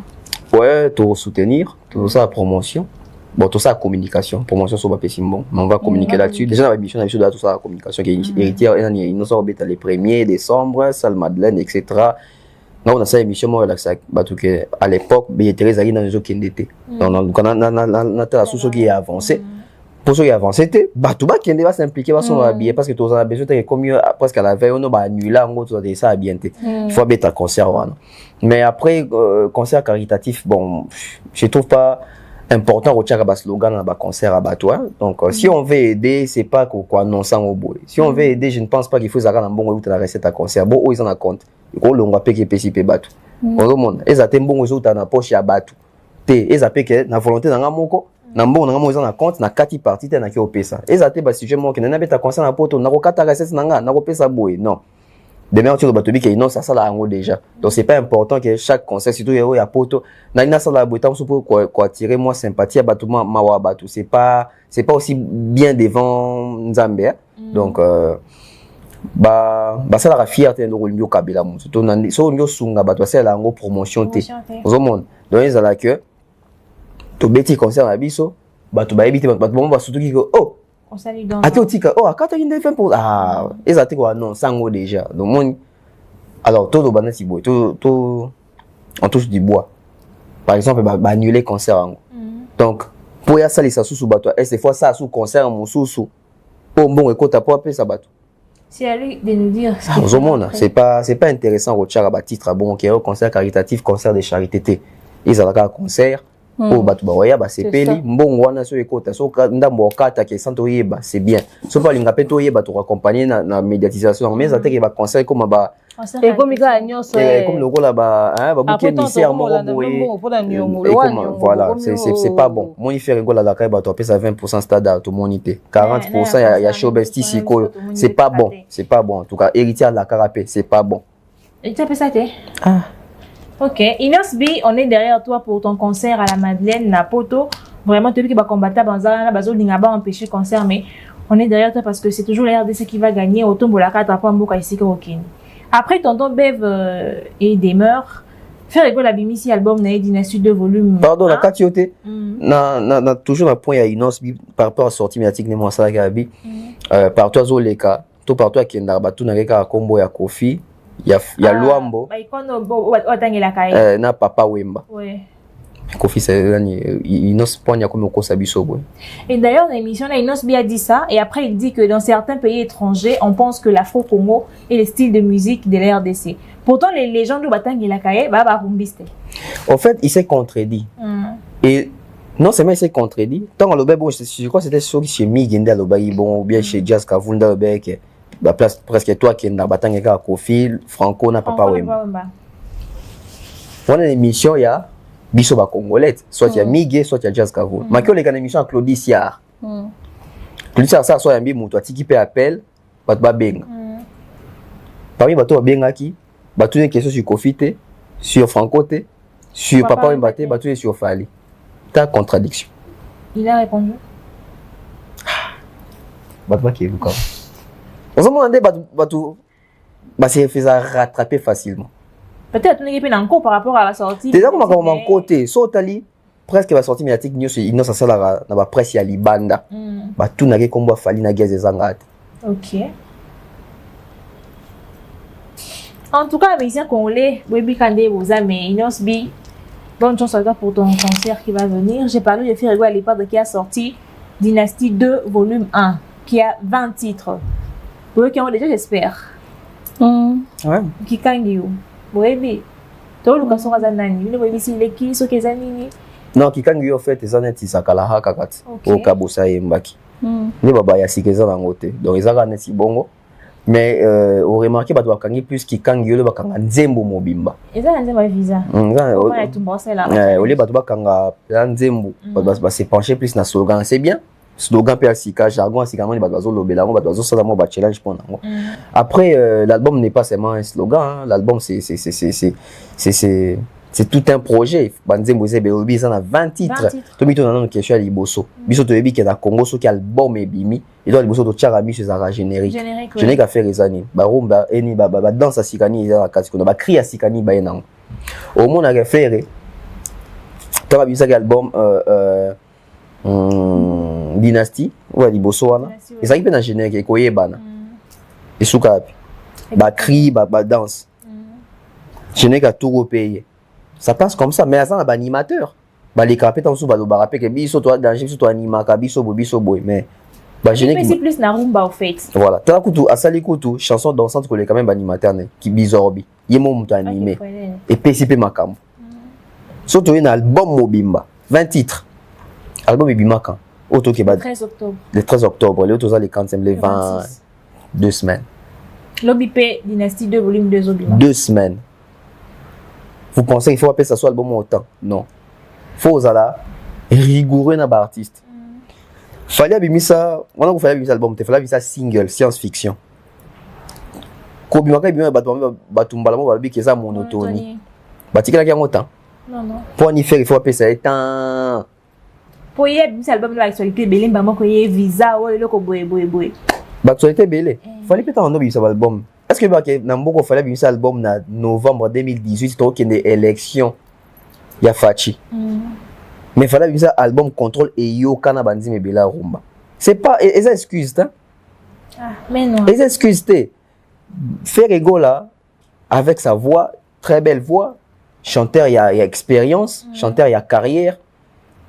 Ouais, tout soutenir, tout ça promotion. Bon, tout ça communication, promotion sur Bapé Simon, mais on va communiquer là-dessus. Déjà, la mission de tout ça communication qui est héritière, il nous sommes les 1er décembre, salle Madeleine, etc. Là, on a cette émission, moi, à l'époque, Thérèse a dans les autres qui étaient. Donc, on a tout ce qui est avancé. Pour ceux qui avancent, c'était Batouba qui va s'impliquer, va s'habiller parce que tous a besoin de comme presque à la veille, on va annuler en gros, tout ça bien. Il faut mettre un concert. Mais après, concert caritatif, bon, je trouve pas important au tchaka slogan dans concert à Batoua. Donc si on veut aider, c'est pas quoi non sans au bout. Si on veut aider, je ne pense pas qu'il faut ça dans bon ou la recette à concert. Bon, ils en a compte. Ko longa pe ke pesi pe Batu. Au monde, ils attendent bon aux autres na poche à Batu. Té, ils appellent que na volonté dans ngamoko, na bon na ngamo ils en a compte na 4 parties na ki opesa. Ils attendent ba sujet mo que na beta concert na poto na ko kata recette na nga na ko pesa boy. Non. Demain, tu vas te dire que ça là en déjà. Donc, c'est pas important que chaque concert, surtout, il y a poto, na ça là, pour quoi tirer moi sympathie à Batouma, Mawa Batu. C'est pas aussi bien devant Nzambia. Donc, ça la fierté de l'Olympique Kabila. Surtout, so nyo sunga Batu, c'est la promotion té. Au monde. Donc, ils ont là que, tout petit concert à Bisso, Batu, éviter, Batu, surtout qui oh! Quand il fait pour ils ont quoi non sango déjà donc alors tout le banane bois tout on touche du bois par exemple annuler concert donc pour y a ça les sous bateau et c'est fois ça sous concert mon sous bon écoute pas appeler ça bateau c'est à lui de nous dire au monde c'est pas intéressant au tchara titre bon qui est concert caritatif concert de charité ils ont un concert oh batu baoya ba sepeli mbongo wana so ekota so ndambo okata ke santo yeba c'est bien so pas linga peto yeba to accompagner na médiatisation mais ça te ba conseil comme ba et comme il a nyonso comme le gola ba bouquet misère moko boye voilà c'est pas bon moi il fait rigola la kai ba to pesa 20% stade to monité 40% ya show besti siko c'est pas bon en tout cas héritier de la carapé c'est pas bon et tu as ça Ok, Inosbi, on est derrière toi pour ton concert à la Madeleine, Napoto. Vraiment, tu veux que tu combattre Banzana, Bazo Lingaba empêcher le concert, mais on est derrière toi parce que c'est toujours la RDC qui va gagner. Autant pour la carte à Pamboka ici que Rokin. Après, tonton Bev et demeure. Faire école la Bimisi album na dynastie 2 volume. Pardon, la Katioté. Na toujours un point à Inosbi par rapport à sortie médiatique de moi ça Gabi. Par toi Zoleka, tout par toi qui est Narbatu na Reka Kombo ya Kofi. Il y a Luambo. Na Papa Wemba. Ouais. Kofi c'est Inos ponya comme au Sabiso. Et d'ailleurs dans l'émission Inos a dit ça et après il dit que dans certains pays étrangers on pense que l'afro-congo est le style de musique de la RDC. Pourtant les gens de Batangi la Kaye ba rumbiste. En fait, il s'est contredit. Et non seulement il s'est contredit, tant le bon je crois c'était chez Migenda le bayi bon ou bien chez Jazz Kavunda le bec. Bah presque toi qui est dans Batang à Kofi, Franco na Papa Wemba. On a une émission il y a Biso ba Congolais, soit il y a Miguel, soit il y a Jazz Kavou. Mais que les gars émission Claudie Siar. Claudie Siar ça soit un bi muto atiki pe appel, bat ba benga. Parmi bato benga qui, batu une question sur Kofi té, sur Franco té, sur Papa Wemba té, batu sur Fali. Ta contradiction. Il a répondu. Bat ba qui est On se demande se faisait rattraper facilement. Peut-être qu'on est encore par rapport à la sortie. Déjà, comme on a côté, Sotali, presque la sortie médiatique, nous sommes là, dans la presse, il y a Libanda. Tout n'a comme on fallu na gaz zangat. Ok. En tout cas, musicien congolais, Webi Kandé, vous avez Inosbi. Bonne chance pour ton concert qui va venir. J'ai parlé de Ferrego à l'époque qui a sorti Dynastie 2, volume 1, qui a 20 titres. Pour eux qui ont déjà, j'espère. Ouais. Qui kangiyo. Webi. Toi, le cas sur Zanani. Le Webi, c'est qui, ce qui est Zanini. Non, qui kangiyo, en fait, c'est un petit sakalaha kakat. Au Kabusa et Mbaki. Ne baba ya sikeza na ngote. Donc, ils ont un petit bongo. Mais on remarque que bakangi plus qui kangi le bakanga nzembo mobimba. Eza nzembo visa. Comment est tout bossé là? Ole batu bakanga nzembo ba se pencher plus na slogan, c'est bien. Slogan pe asika jargon asika ngoni batu bazo lobela ngo batu bazo sala mo ba challenge pour nango. Après l'album n'est pas seulement un slogan, hein. L'album c'est tout un projet. Banzembo zebe obi ça na 20 titres. To mito na no question ya liboso. Biso to yebi ke na Congo so ki album ebimi. Et donc liboso to tchara mi sezara générique. Générique a fait les années. Ba rumba eni ba danse a sikani ya kasi kono ba cri a sikani ba enango. Au monde a référé. Tara bisa ki album Dynastie ou liboso wana. Et ça qui peut na générique ko yebana. Et souka ba cri ba danse. Générique a tout repayé. Ça passe comme ça, mais ça, un animateur. Les capés, tant que que biso, toi, danger, biso, toi, animaka, biso, boy, mais. C'est plus na rumba, au fait. Voilà. T'as coutu, à Salikutu, chanson dansante que les quand même animateur, qui bizorbi. Yemo mouta animé. Et PCP Makam. Surtout, il y a un album Mobimba. 20 titres. Album Mobimba, Auto qui le 13 octobre. Le 13 octobre. Les autres, les 15, les 22 semaines. L'OBP Dynastie 2, volume 2, Obima. 2 semaines. Vous pensez qu'il faut appeler ça soit album autant? Non. Faut là rigoureux dans l'artiste. Fallait abîmer ça. On a fait abîmer ça album. Fallait abîmer ça single, science-fiction. Quand bien que bien batumbala mo balbi que ça monotonie. Batikela qui a autant. Non. Pour y faire il faut appeler ça étant. Pour y abîmer ça album de l'actualité belé mbamo ko y visa ou le ko boy. L'actualité belé. Fallait peut-être en abîmer ça album. Est-ce que Namboko fallait bien ça album en novembre 2018 c'était qu'il y a des élections il y a Fachi mais fallait bien ça album contrôle et yo kana bandi me bela rumba c'est pas les excuses hein mais non les excuses Ferrego là avec sa voix très belle voix chanteur il y a expérience chanteur il y a carrière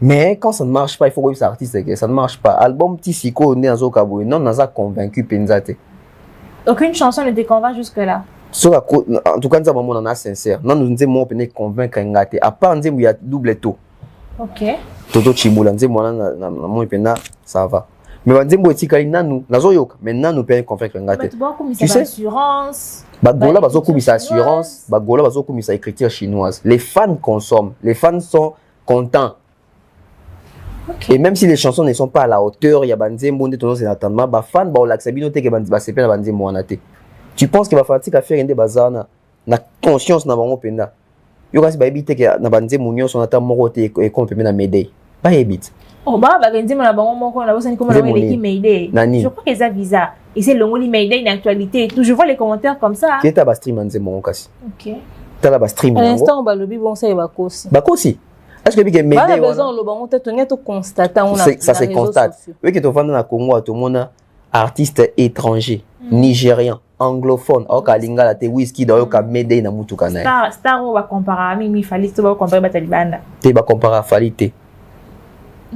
mais quand ça ne marche pas il faut que ça artiste que ça ne marche pas album Tisiko né dans Okabou non n'a pas convaincu Penzate. Aucune chanson ne te convainc jusque-là. En tout cas, nous avons sincère. Non, nous sommes convaincre ngate. À part nous il y a double taux. Ok. Toto chibula nous ça va. Mais nous etikali nanu nazoyoka. Maintenant nous peut convaincre ngate. Tu sais assurance. Bagola bazo komisa assurance, bagola bazo komisa écriture chinoise. Les fans consomment, les fans sont contents. Okay. Et même si les chansons ne sont pas à la hauteur, il y a banzembo de tendance d'attendement, ba fan ba olaxabino te ke ba sepena banzembo wanate. Tu penses que va fatika faire inde bazana na conscience na bango penda. Yo kasi ba ebite ke na banzembo nyo son ata moko te e ko pemena Mayday. Ba ebite. Oh ba nzembo na bango moko na bosani comme na eleki Mayday. Je crois que ça visa. Et c'est longoli Mayday une actualité. Je vois les commentaires comme ça. Qui est ba stream nzembo kasi. OK. Tala ba stream. À l'instant ba lobi bon ça e ba kosi. Ba kosi. Est-ce que bien Mayday ça se constate. Oui que tu vas dans Congo tout le monde artiste étranger, nigérien, anglophone, au Kalinga la te whisky dans au Mayday na mutu kana. Star on va comparer Mimi Fali, tu vas comparer Batalibanda. Tu vas comparer Fali te.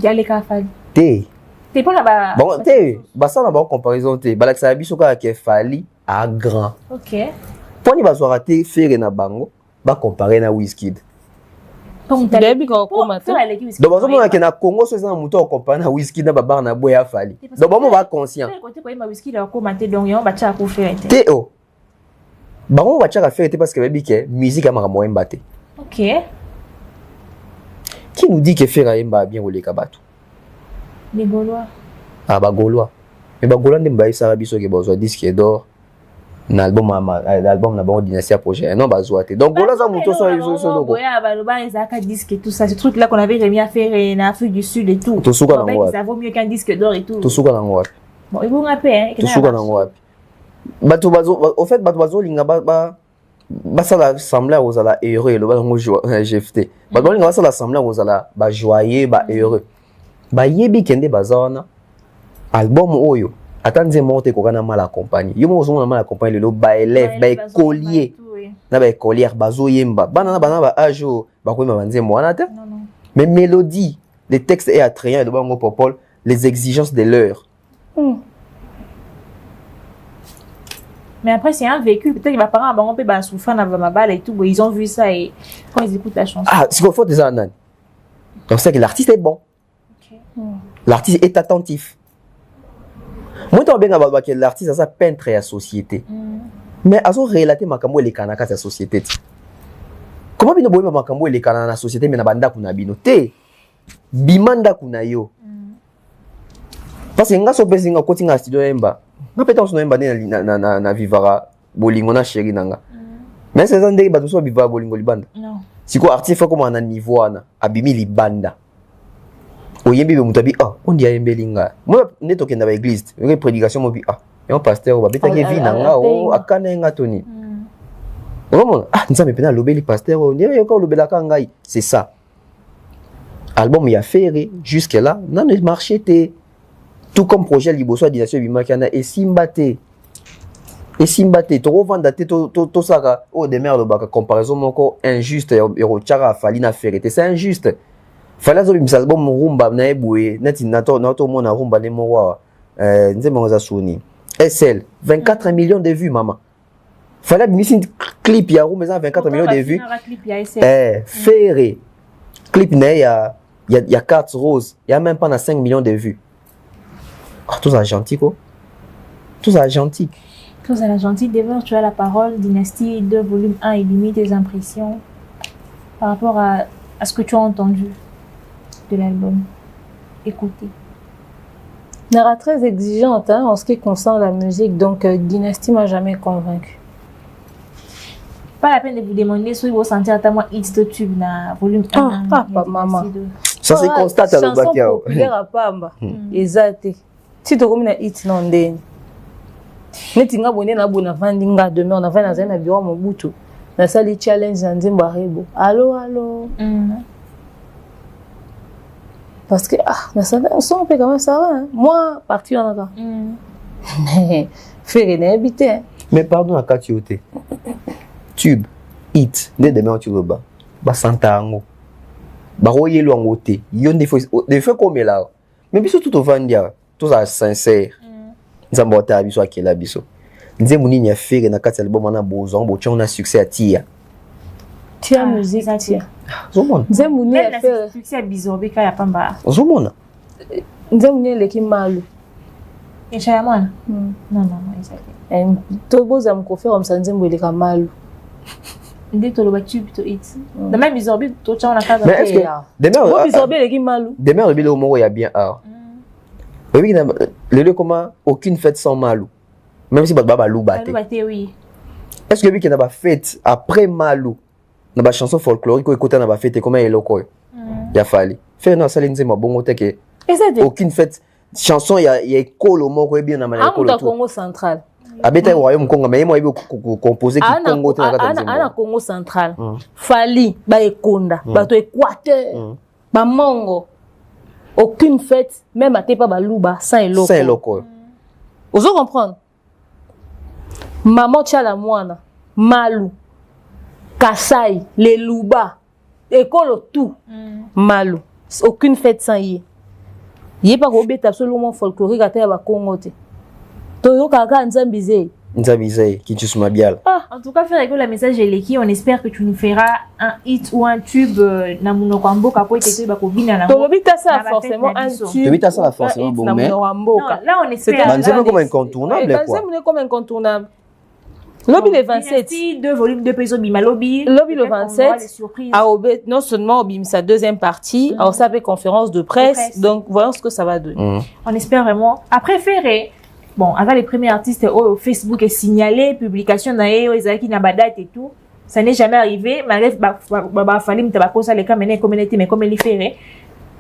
Yale ka Fali. Te pas là-bas. Bon te, ba ça na ba comparaison te. Ba la ça biso ka ke Fali à grand. OK. Pour ni ba zo rater faire na bango, ba comparer na whisky. Donc na Congo so na muto compagnie na whisky na baba na boya Fali. Donc bon va conscient. Côté ko ma whisky la commenter donc on va tcha ko faire. Te o. Ba on va tcha faire parce que baby que musique amara mo mbate. OK. Qui nous dit que faire mba bien oleka bato? Les Gaulois. Ah ba Gaulois. Mais ba Gaulois ndemba isa biso ke bozo disque d'or. L'album na bon Dynastie projet non bazoate donc Gola za muto so logo ya baloba ezaka disque tout ça ce truc là qu'on avait remis à faire en Afrique du Sud et tout ça vaut mieux qu'un disque d'or et tout tout souka nango wapi bon ils vont rapper hein tout souka nango wapi Au fait, bato linga ça l'assemblée aux ala heureux, le bango GFT. Bato linga ça l'assemblée aux ala ba joyeux, ba heureux. Ba yebi kende bazana album oyo. Attendez monter ko kana mal accompagné. Yo mo zo mal accompagné le ba élève, ba écolier. Na ba écolière bazo yemba. Bana ba ajo ba ko manze mwana te. Mais mélodie, les textes est attrayant le bango popol, les exigences de l'heure. Mais après, c'est un vécu. Peut-être que mes parents ont un souffrir dans ma balle et tout. Ils ont vu ça et quand ils écoutent la chanson. Ah, c'est qu'il faut des ananes. Donc, c'est que l'artiste est bon. Okay. L'artiste est attentif. Moi, je bien que l'artiste a sa peintre et la société. Mais à ce relater makambo les kanaka la société. Comment bien boire makambo les kanaka la société mais na banda kuna binote. Bimanda kuna yo. Parce que nga so pesi nga koti nga studio emba. Nga peta on emba na vivara bolingo na chéri nanga. Mais c'est ça ndeki bato so vivara bolingo libanda. Non. Siko artiste faut comme na niveau ana abimi libanda. Oyembi be mutabi on dia yembelinga. Moi neto kenda ba église, une prédication mo bi et un pasteur ba beta ke vi nanga o akana nga toni. Vraiment nzambe pena lobeli pasteur on dirait encore lobela kangai, c'est ça. Album il a fait jusque là, non le marché était tout comme projet Liboso Dynastie Bimakana et Simbate. Et Simbate, tu revends tout ça au demeure de comparaison encore injuste et rochara falina ferrete, c'est injuste. Fallait que les albums rumba na eboué, net nato mona rumba ne mowa nzema za soni. SL 24 millions de vues maman. Fallait que clip ya rumba 24 millions de vues. Ferré. Clip na il y a 4 roses, il y a même pas 5 millions de vues. Tout ça gentil quoi. Tout ça gentil. Tout ça gentil. D'abord, tu as la parole, Dynastie 2, volume 1 et limite tes impressions par rapport à ce que tu as entendu de l'album. Écoutez. Nara très exigeante en ce qui concerne la musique, donc Dynastie m'a jamais convaincue. Pas la peine de vous demander si vous sentez à moi hits de tube na volume 1. Papa, maman. Ça c'est constat à l'Obakia. Chanson populaire à Pamba. Exact. Si tu as un hit non den. Neti nga bonne na bona vandi nga demain on a va na bureau Mobutu. Na sali challenge na Nzimba Rebo. Allô. Parce que na sali on s'en peut quand même ça va hein. Moi parti en là. Mais faire ne habiter. Mais pardon à Katioté. Tube hit dès demain tu reba. Ba santango. Ba royelo ngote. Yon des fois comme là. Mais biso tout au vandia. Tout ça sincère. Nzambo ta biso akela biso. Nzembo nini ya fere na kati album na bozo bo tia na succès atia. Tia musique atia. Zomona. Nzembo ni ya fere succès bizorbe ka ya pamba. Zomona. Nzembo ni leki malu. Echa ya mwana? Non, exactement. To boza mkofe comme ça nzembo ile kamalu. Ndé to lo batu plutôt hit. De même bizorbe to tia na kaza. Mais est-ce que demain bizorbe leki malu. Demain le bilo mo ya bien art. Oui, le comment aucune fête sans Malou. Même si Baba Lou batté. Oui. Est-ce que lui qui n'a pas fête après Malou, n'a pas chanson folklorique ou écouter n'a pas fête comment il est loco. Il a fallu. Faire non ça l'inze ma bon que aucune fête chanson il y a école au mot bien na mal école. Congo central. Abeta royaume Congo mais moi il composer qui Congo te na kata. Ana Congo central. Fali ba ekonda, ba to Équateur. Ba Mongo. Aucune fête, même à Tepa Balouba, sans eloko. Sans eloko. Vous comprenez? Maman Tchala Moana, Malou, Kassai, les Louba, école tout. Malou. Aucune fête sans y. Il n'y a pas de absolument folklorique à Tepa Congo. Toyo Kaka Nzambizé. Nzambizé, qui tu sois bien. En tout cas, faire école la message Eleki, on espère que tu nous feras un hit ou un tube na munokwambo kapo ite ba kobina na. Tobita ça forcément un tube. Tobita ça forcément bon mais. Non, là on espère. C'est comme incontournable quoi. C'est comme incontournable. Lobby le 27. Deux volumes de peso bima lobby. Lobby le 27. À Obé, non seulement Obim sa deuxième partie, alors ça fait conférence de presse. Donc voyons ce que ça va donner. On espère vraiment. Après Ferré. Bon, avant les premiers artistes au Facebook est signalé, publication d'ailleurs, Ezaki Nabadat et tout. Ça n'est jamais arrivé. Malgré Falim Tabakosa, les communautés, mais comme il fait,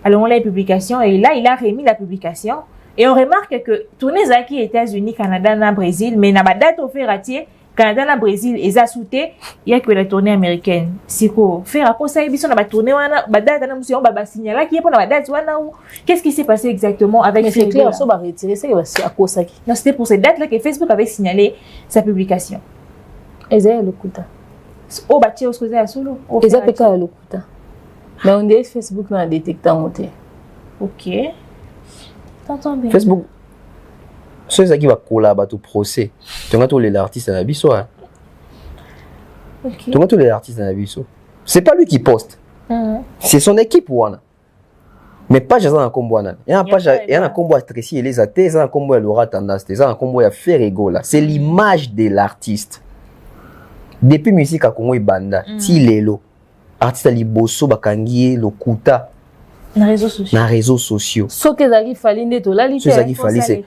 alors on a une publication et là, il a remis la publication. Et on remarque que tourner Zaki États-Unis, Canada, na Brésil, mais na ba date au ferratier, Canada, na Brésil, et Zasouté, il y a que la tournée américaine. C'est quoi? Faire après ça, ils sont na ba tournée, ba date, na monsieur, ba signaler qui est pour la date, qu'est-ce qui s'est passé exactement avec ces clés? On va retirer ça, c'est à cause Zaki. Non, c'était pour ces dates-là que Facebook avait signalé sa publication. Ezaya Lokuta. Oh, bah, tu es au solo à solo. Ezaya Peka Lokuta. Mais on dit Facebook n'a détecté en monté. Ok. T'entends bien. Facebook, ceux qui vont collaborer au procès, tu as tous les artistes dans la biso. Ok. Tu as tous les artistes dans la biso. C'est pas lui qui poste. C'est son équipe. Mais pas dans un combo. Il y a un combo à Tracy et les athées, il y a un combo à Laura Tandas, il y a un combo à Ferrego. C'est l'image de l'artiste. Depuis musique à Congo et Banda, Tilelo, artiste à Liboso, Bakangi, Lokuta. Na réseaux sociaux. Ce que Zaki fallait neto la lité. Ce Zaki c'est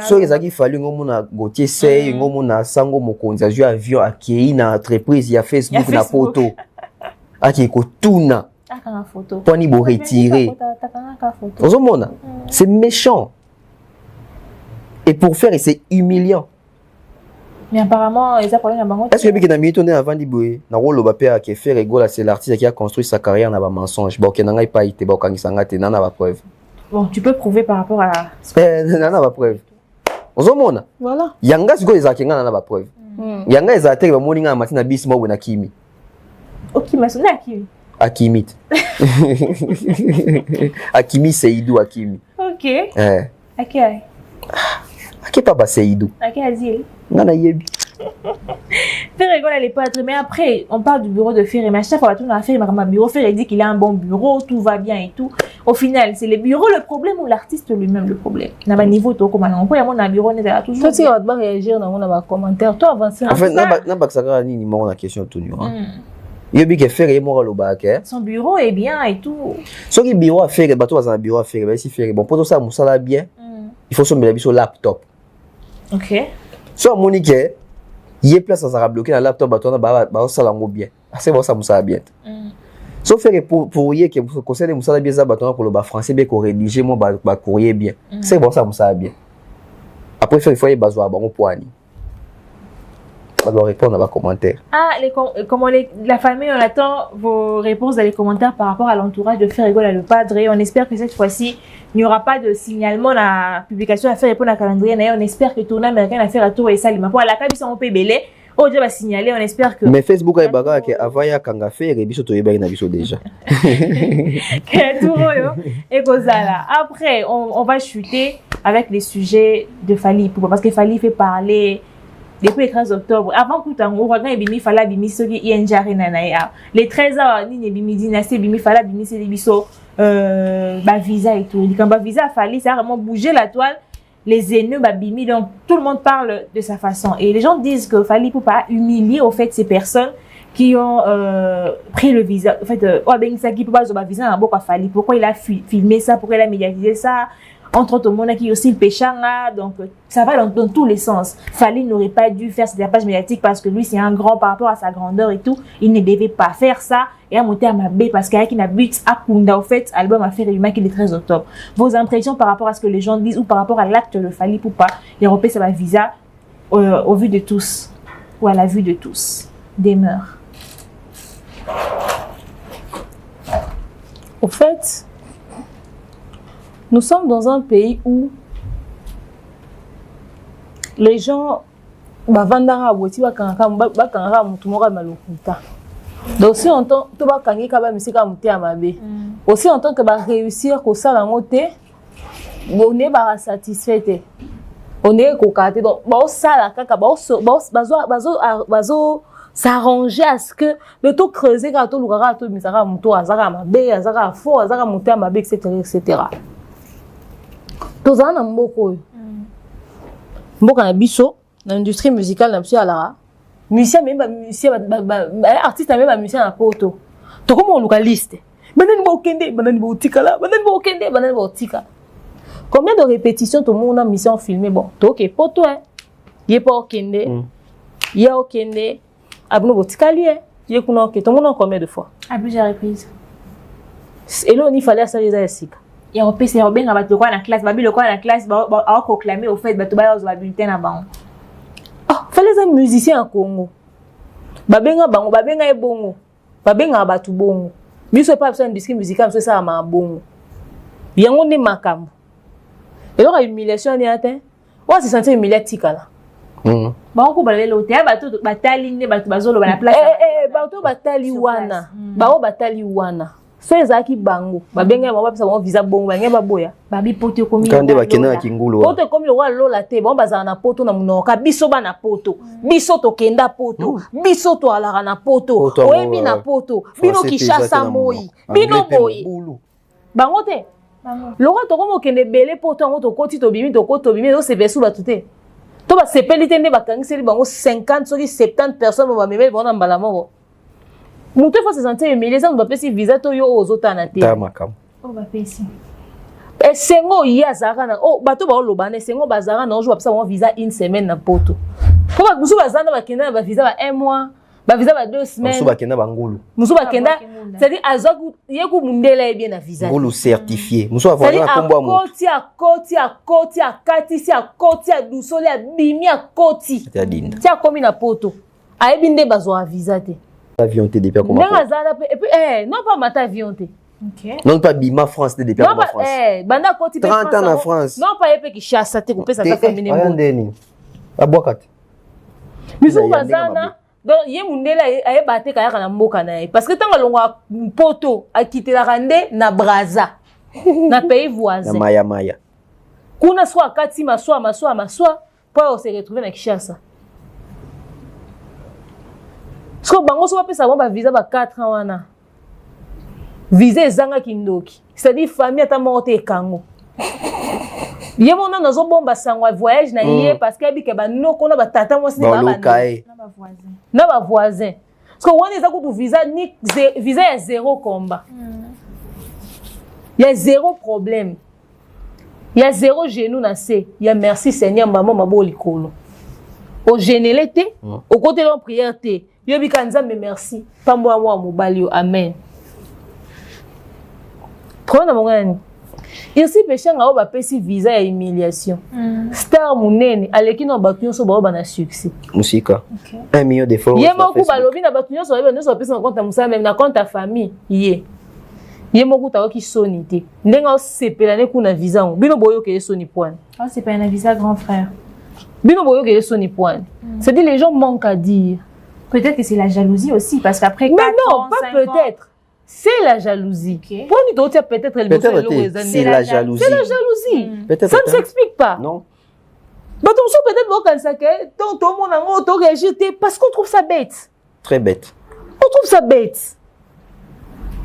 ce Zaki fallait ngomona Gautier Sey, ngomona Sango Mokonzi a joué avion à Kei na entreprise ya Facebook na photo. Aki ko tuna. Aka photo. Poni bo retirer. Ozomona. C'est méchant. Et pour faire c'est humiliant. Mais apparemment, ils ont problème à Bango. Est-ce que depuis qu'il a mis tourné avant d'Iboué, na rôle Lobapé qui fait rigolo, c'est l'artiste qui a construit sa carrière dans un mensonge. Bon, qu'il n'a pas été, bon, quand il s'en a été, n'a pas preuve. Bon, tu peux prouver par rapport à. N'a pas preuve. Ozomona. Voilà. Yanga sigo ezakenga n'a pas preuve. Yanga ezate ba moninga matina bisimo bo na kimi. Ok, mais c'est Akimi. Akimit. Akimi Seydou Akimi. Ok. Ok. Ok, papa Seydou. Ok, Azil. Nana yebi. Ferrego elle est pas très, mais après on parle du bureau de Ferré, mais à chaque fois tout a fait ma bureau Ferré dit qu'il a un bon bureau, tout va bien et tout. Au final, c'est le bureau le problème ou l'artiste lui-même le problème. N'a pas niveau toi comment on peut avoir un bureau n'est toujours. Toi tu vas réagir dans mon commentaire, toi avancer. En fait, n'a pas que ça ni mon question tout nu. Yebi que Ferré moi le bac. Son bureau est bien et tout. Ce qui bureau à Ferré, bateau dans un bureau à Ferré, ben si Ferré bon pour tout ça musala bien. Il faut se mettre sur laptop. OK. Soit Monique il y a place à ça bloquer dans laptop bah ça l'ango bien c'est bon ça moussa bien sauf faire pour y que vous conseillez moussa bien ça bâton pour le bas français bien qu'on rédiger moi bah courrier bien c'est bon ça moussa bien après faire il faut y bazoa bon poani on doit répondre à vos commentaires. Comment la famille, on attend vos réponses dans les commentaires par rapport à l'entourage de Ferrego le padre. On espère que cette fois-ci, il n'y aura pas de signalement dans la publication à faire répondre à calendrier. On espère que tournée américaine a fait la tour et ça, pour la cabine, on peut belé. Oh, Dieu va signaler, on espère que. Mais Facebook a bagarre que avant il y a kanga fait et biso to yeba na biso déjà. Et après, on va chuter avec les sujets de Fally parce que Fally fait parler. Depuis le 13 octobre, avant que tu aies bimi fala bimi soki yenjare nanaya. Les 13 ans, ni bimi dynastie bimi fala bimi c'est biso ba visa et tout. Quand ba visa Fally, ça a vraiment bougé la toile. Les haineux ba bimi, donc tout le monde parle de sa façon. Et les gens disent que Fally peut pas humilier au fait ces personnes qui ont pris le visa. En fait, ben ça qui peut pas ba visa en boka Fally. Pourquoi il a filmé ça? Pourquoi il a médiatisé ça? Entre autres, mon qui aussi le péchanga, donc ça va dans tous les sens. Fally n'aurait pas dû faire cette page médiatique parce que lui c'est un grand par rapport à sa grandeur et tout. Il ne devait pas faire ça et à monter à ma baie parce qu'il y a qui n'a but à Kunda au fait album à faire humain qui est le 13 octobre. Vos impressions par rapport à ce que les gens disent ou par rapport à l'acte de Fally ou pas. L'Europe ça va visa au vu de tous ou à la vue de tous demeure. Au fait. Nous sommes dans un pays où les gens donc si on entend aussi en tant que réussir que ça la moté on est pas satisfait on est cocaté donc ça la kaka s'arranger à ce que le tout creuser quand tout le tout misara muto azara mabe azara fo azara monter à mabe etc. Tous en mboko mboka na biso na industrie musicale na biso alara musicien même musicien artiste même musicien na poto to comme on localiste banani bo kende banani bo tikala banani bo kende banani bo tika combien de répétitions tout monde a mission filmé bon to ke poto yé pas kende yé okende abno bo tikali yé kuna ke tout monde combien de fois à plusieurs reprises et là on y fallait ça les asika Et on peut se rebenga la classe, babi le la classe, a proclamé au fait batuba aux bulletin à ban. Ah, fallait les musiciens en Congo. Babenga bango, babenga ebongo. Babenga batu bongo. Biso pas besoin de disque musical, c'est ça ma bongo. Yango ne makambo. Et alors humiliation ni atteint. On se sentir humilié tikala. Ba ko balé loté batu batali ne batu bazolo ba la place. Batu batali wana. Ba batali wana. So ezaki bango. Babenga ba pesa ba visa bongo ba ngeba boya. Babi poto komi. Kande ba kena kingulu. Poto komi wa lola te. Ba bazana na poto na munoka biso ba na poto. Biso to kenda poto. Biso to alara na poto. Oyebi na poto. Bino Kishasa moi. Bino boy. Bango te. Lora to komo kende belé poto ngo to koti to bimi to koto bimi do se besu batute. To ba sepelite nde bakangiseli bango 50 soki 70 personnes ba memeli bona mbala moko. Mutu faut se sentir humilié ça on va pesi visa to yo ozotana te. Tamakam. On va pesi. Et sengo ya zakana oh bato ba lobane sengo bazara na ojo pesa mon visa une semaine na poto. Ko ba musu bazana ba kenda ba visa ba 1 mois, ba visa ba 2 semaines. Musu ba kenda bangulu. Musu ba kenda c'est-à-dire azoku yeku mundela bien na visa. Ngulu certifié. Musu avoir na kombo amu. Koti a katisi a koti a dusole a bimi a koti. Tadinda. Tia komi na poto. Ayebi nde bazo a visa te. Avion te depuis comment? Et puis non pas mata avion te. OK. Non pas Bima France depuis comment France. Banda koti 30 ans en France. Non pas yepe Kishasa te kopesa ta famille mo. Ndeni. Abwakati. Misu bazana donc ye mundela aye bate kaya kana mboka na ye parce que tanga longwa poto akitela rande na Braza na pays voisin. Na Maya. Kuna soit kati maswa pour se retrouver na Kishasa. Parce que bango so pesa ba visa ba 4 ans wana. Visa ezanga kindoki. C'est-à-dire famille ata morte ekango. Ye mona nazo bomba sangwa voyage na yé parce que abike ba noko na ba tata mwasi ba na ba voisin. Parce que wana eza kutu visa ni visa ya zéro combat. Il y a zéro problème. Il y a zéro genou na se. Il y a merci Seigneur maman mabo likolo. Au génélité, au côté de la prière te. Yobi kanzambe merci. Pas moi mobali yo amen. Prends mon gani. Ici péché nga ba pesi visa ya humiliation. Star munene aleki no batunyo so ba na succès. Musika. 1 million de followers. Yemo ku balobi na batunyo so ba no pesa na compte musa même na compte famille. Yemo ku tawo ki soni te. Ndenga o sepela ne ku na visa ngo. Bino boyo ke soni point. Ah c'est pas un visa grand frère. Bino boyo ke soni point. C'est-à-dire les gens manquent à dire. Peut-être que c'est la jalousie aussi, parce qu'après 4 ans, pas peut-être. C'est la jalousie. Okay. Pour nous d'autres, peut-être c'est la jalousie. C'est la jalousie. Ça ne s'explique pas. Non. Mais donc, peut-être que tout le monde a auto-réagi parce qu'on trouve ça bête. Très bête. On trouve ça bête.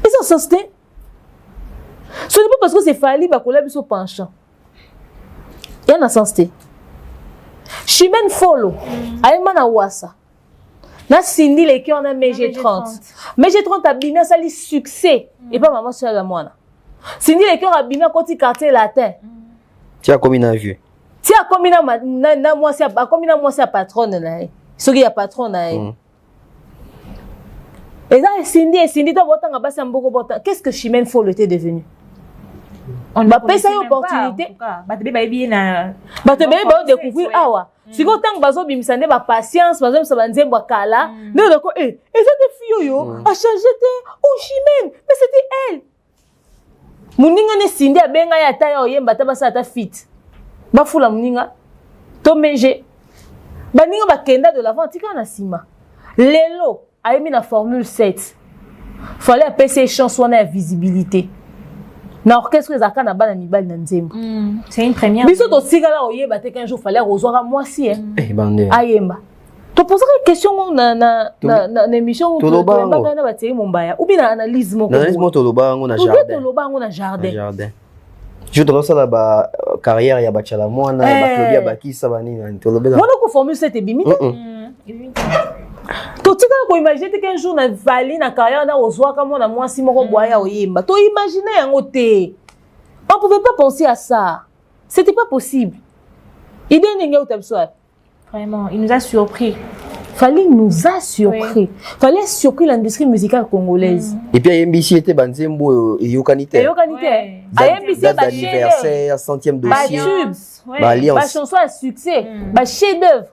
Et ça, ça se fait. Ce n'est pas parce que c'est fallu qu'on a vu son penchant. Il y a un sens. Chimène Follow. Aïmana Ouassa. Na Cindy les qui on a MG30. MG30 a bien ça les succès et pas maman sur la moine. Cindy les qui on a bien côté quartier latin. Tu as combien de vieux? Tu as combien na moi c'est patronne là. Ce qui a patronne là. Et là Cindy toi botan ba ça mboko botan. Qu'est-ce que Chimène Follow était devenu? On va passer une opportunité. Batebe ba bien na batebe ba découvrir awa. Si vous avez besoin de patience, besoin de kala, ne d'accord, et ça des filles a changé oh Chimène, mais c'était elle. Muninga ne sindi a benga ya taille oyemba ta basa ta fit. Ba fula muninga to meje. Ba ninga ba kenda de l'avant tika na sima. Lelo a mis la formule 7. Fallait appeler ces chansons na visibilité. Na orchestre ezaka na bana mibali na nzembo. C'est une première. Biso to sigala oyeba te qu'un jour fallait rezoira moi si bande. Ayemba. To poser une question na émission to ba na bateri mombaya ou bien analyse moko. Analyse moko to loba ngo na jardin. To loba ngo na jardin. Je te ça ba carrière ya bachala mwana ba Claudia bakisa banini to lobela. Mona ko formule cette bimi. To tika ko imaginer qu'un jour na vali na carrière na ozwa kama na mwasi moko boya oyemba. To imaginer yango te. On pouvait pas penser à ça. C'était pas possible. Idée n'inga utabswa. Vraiment, il nous a surpris. Fallait nous a surpris. Fallait surpris l'industrie musicale congolaise. Et puis MBC était Banzembo et Yokanite. Yokanite. MBC anniversaire, 100e dossier. Ba chanson à succès, ba chef d'œuvre.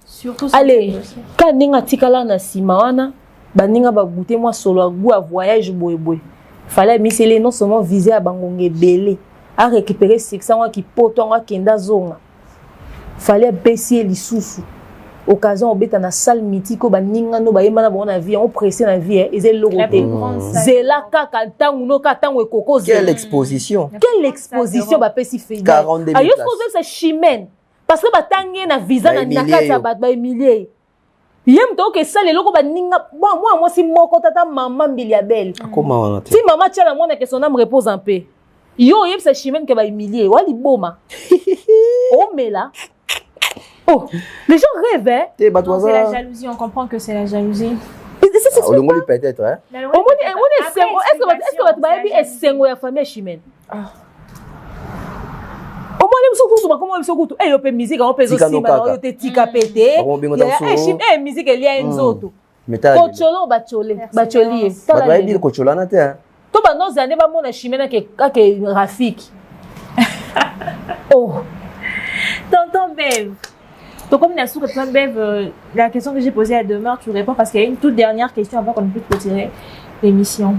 Surtout allez, quand ninga tikala na simawana, ba ninga ba goûter moi solo à goût à voyage boy. Fallait misser non seulement viser à Bangonge belé, à récupérer 600 qui poton à kenda zonga. Fallait baisser les sous. Occasion obeta na salle mythique ba ninga no ba yema na bona vie, on pressé na vie et loroté. Zela kaka tangu no ka tangu ekoko. Quelle exposition. Quelle exposition ba pesi fait. 42 000 places. Ayo c'est chimène. Parce que ba tangé na visa na nakata ba milliers. Yem to que ça les loko ba ninga moi si moko tata maman Biliabel. Comment on a si maman tia la mona que son âme repose en paix. Yo yem c'est chimène que ba humilier wali boma. Oh mais là. Oh, les gens rêvent, hein? C'est la jalousie, on comprend que c'est la jalousie. C'est au Longoli peut-être, hein? Est-ce que tu vas dire Sengo ya famille chimène? Au moins les gens comment ils sont eh on peut musique on peut aussi on te tika pété. Eh musique il y a une autre. Kocholo bacholi. Ba va dire kocholo na te. To ba no zane ba mona chimène que Rafik. Oh. Tonton Bev. Donc, comme la question que j'ai posée à demeure, tu réponds parce qu'il y a une toute dernière question avant qu'on puisse retirer l'émission.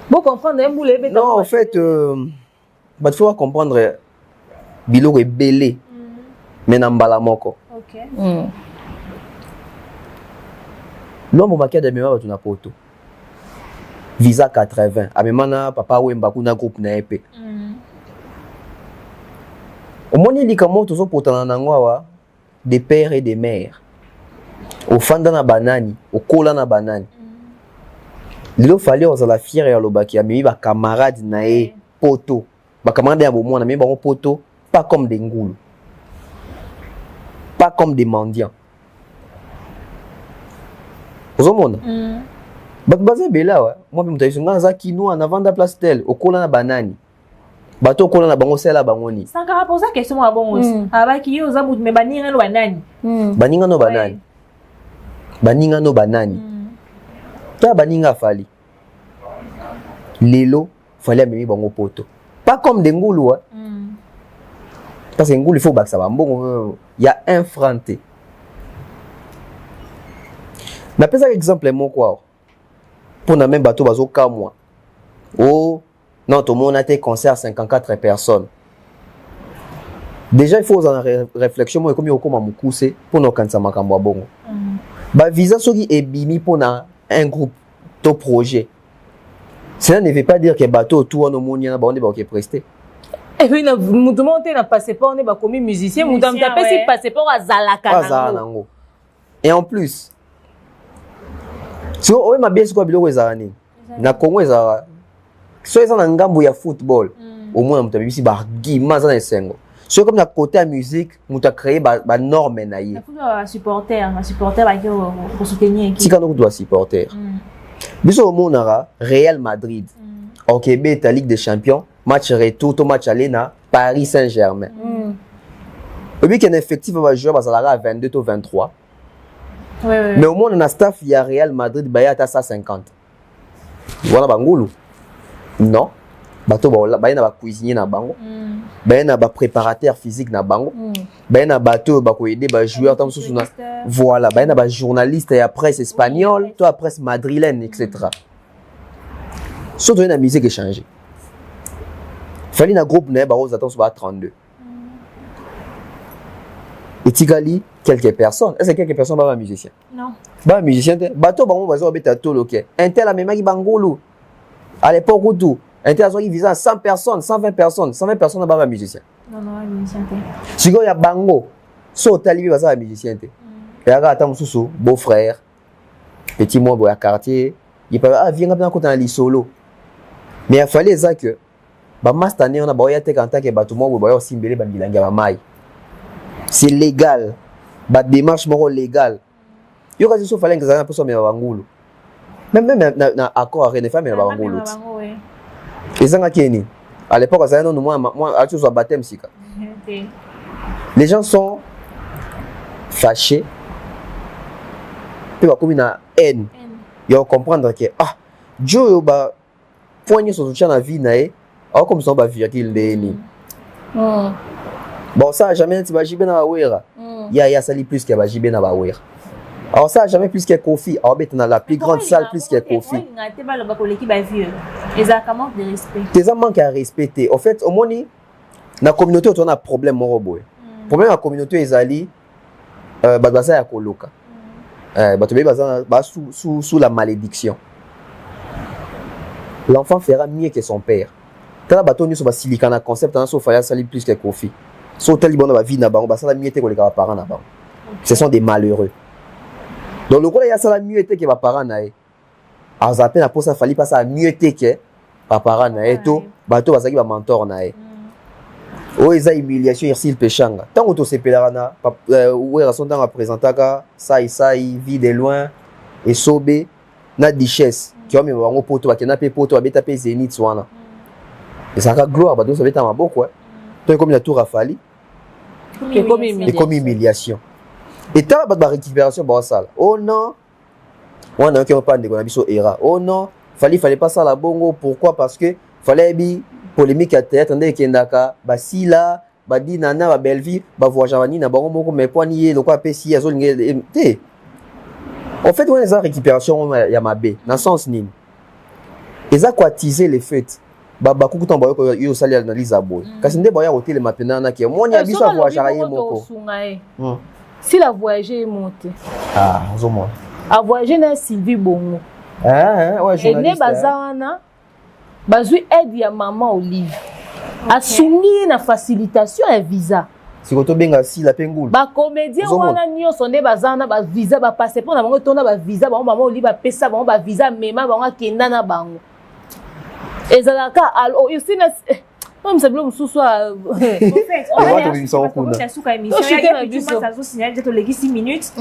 Bon, comprendre, non, en fait, il faut comprendre, Bilo est belé, mais n'ambala moko. Ok. L'homme au de mémoire, tu n'as pas auto. Visa 80. Amemana, papa, ou mbakuna groupe na épée. Au moins, il y a des gens des pères et des mères. Au fanda na banani, au kola na banani. Il fallait aux la fière et à l'obaki, à mes camarades nae poto. Ba camarades à bon, mais bon poto, pas comme des ngoulous. Pas comme des mendiants. Vous avez vu? Bazé bela ouais. Moi je me suis dit que nous en avant de la place tel, au kola na banani. Bato kola na bango sela bangoni. Sankara posa question à bon aussi. Abaki yo za me baninga no banani. Baninga no banani. Baninga no banani. Ta baninga fali. Lelo fallait amener bango poto. Pas comme des ngoulou hein. Parce que ngoulou il faut baksa bambongo. Il y a un franté. Na pesa exemple mon quoi. Pour na même bato bazo ka moi. Oh non, tout le monde a été concert à 54 personnes. Déjà, il faut en réflexion, comme il y a comme un pour nous quand ça m'a bon. Bah visa sogi est bimi pour un groupe de projet. Cela ne veut pas dire que bateau tout en monde y a bon débat qui est presté. Et puis nous demandons n'a passé pas on est comme musicien, nous avons tapé si passé pas à Zalaka. Et en plus, si on m'a bien ce qu'on a biloko ezarani. Na Congo ezara. So ils ont un gambo ya football au moins muta bisi ba gima za na sengo so comme na côté à musique muta créer ba norme na yi un supporter ba pour soutenir équipe tika no doit supporter biso au monara Real Madrid OK beta Ligue des Champions match retour to match aller na Paris Saint-Germain obi qu'un effectif va jouer ba salara 22 to 23 mais au moins na staff il y a Real Madrid ba ya ta 150 voilà bangulu. Non, bato ba na ba cuisinier na bango. Ba na ba préparateur physique na bango. Ba na bato ba ko aider ba joueur tam sous na. Voilà, ba na ba journaliste et presse espagnole, toi presse madrilène etc. Surtout na musique échangée. Fallait na groupe na ba aux attentes ba 32. Et Tigali quelques personnes. Est-ce que quelques personnes ba musicien? Non. Ba musicien bato bango ba zo beta to loké. Intel a même qui bangolo. À l'époque où tout, Internet visait 100 personnes, 120 personnes, 120 personnes à musicien. Non, musicien. Si il y a bango, so talibi va musicien. Et là, attends, beau-frère, petit moi, boy à quartier, il peut viens bien côté dans solo. Mais il fallait ça que, bah master on a boya te kanta que bato moi boya aussi mbele ba bilanga ba mai. C'est légal, ba démarche moro légal. Yo kasi so fallait que ça na personne mais bangulu. Même na accord avec les femmes et bangulu. Et ça ngakeni. À l'époque ça non moi à tout soit baptême sika. Les gens sont fâchés pe ba komi na haine ya comprendre que ah Joe ba poigner son soutien na vie na e a comme ça ba virgule ndeni bon ça jamais tu ba jibe na wera ya sali plus que ba jibe na ba wera. Alors ça jamais plus que Kofi, alors ben dans la plus grande salle plus que Kofi. Exactement de respect. Tes manque à respecter. En fait, au moins na communauté on a problème mon robot. Problème la communauté ezali baza ya koloka. Bato be baza sous la malédiction. L'enfant fera mieux que son père. Tala bato ni so ba silika na concept na so faya sali plus que Kofi. So tali bona ba vie na bango ba sala mieux que koleka ba parents na bango. Ce sont des malheureux. Donc le rôle il y a ça mieux été que les parents naé. Alors ça peine pour ça fallait pas ça mieux été que les parents naé tout bateau bazaki ba mentor naé. Oh ils a humiliation ici le péchanga. Tant que tu se pelarana ouais raison dans représentaka ça vie de loin et sobé na richesse qui ont mis bango poto ba kena pe poto ba beta pe zénith wana. Et ça ka gloire ba donc ça beta maboko. Toi comme la tour a fallu comme humiliation. Et t'as pas de récupération dans la salle. Oh non, on a pas de biso era. Oh non, fallait pas ça la bongo. Pourquoi? Parce que fallait bi polémique à tête. Attendez qu'il y a ba si là, ba di nana ba belle vie, ba voyagani na bango moko mais point nié donc quoi pesi azol ngé. En fait, on a une récupération ya mabe. Dans sens nim. Ils a quoi teaser les fêtes. Ba kuku tamboyo ko yo sali analyse abo. Kasi nde boya hotel maintenant na ke. Moi ni abiso voyagani moko. Si la voyager est montée. Ah, zomo. A voyager na Sylvie Bongo. Ouais, journaliste. Et ne bazana bazui aide ya maman Olive. A soumis na facilitation ya visa. Si ko to benga si la pengulu. Ba comédien wana nyonso nde bazana ba visa ba passeport na bango tona ba visa ba maman Olive ba pesa bango ba visa mema bango kenda na bango. Ezalaka alors ici na non, mais c'est bleu, sous soi. En fait, on va faire sous la émission. Il y a des gens qui sont signalés, j'ai les 6 minutes.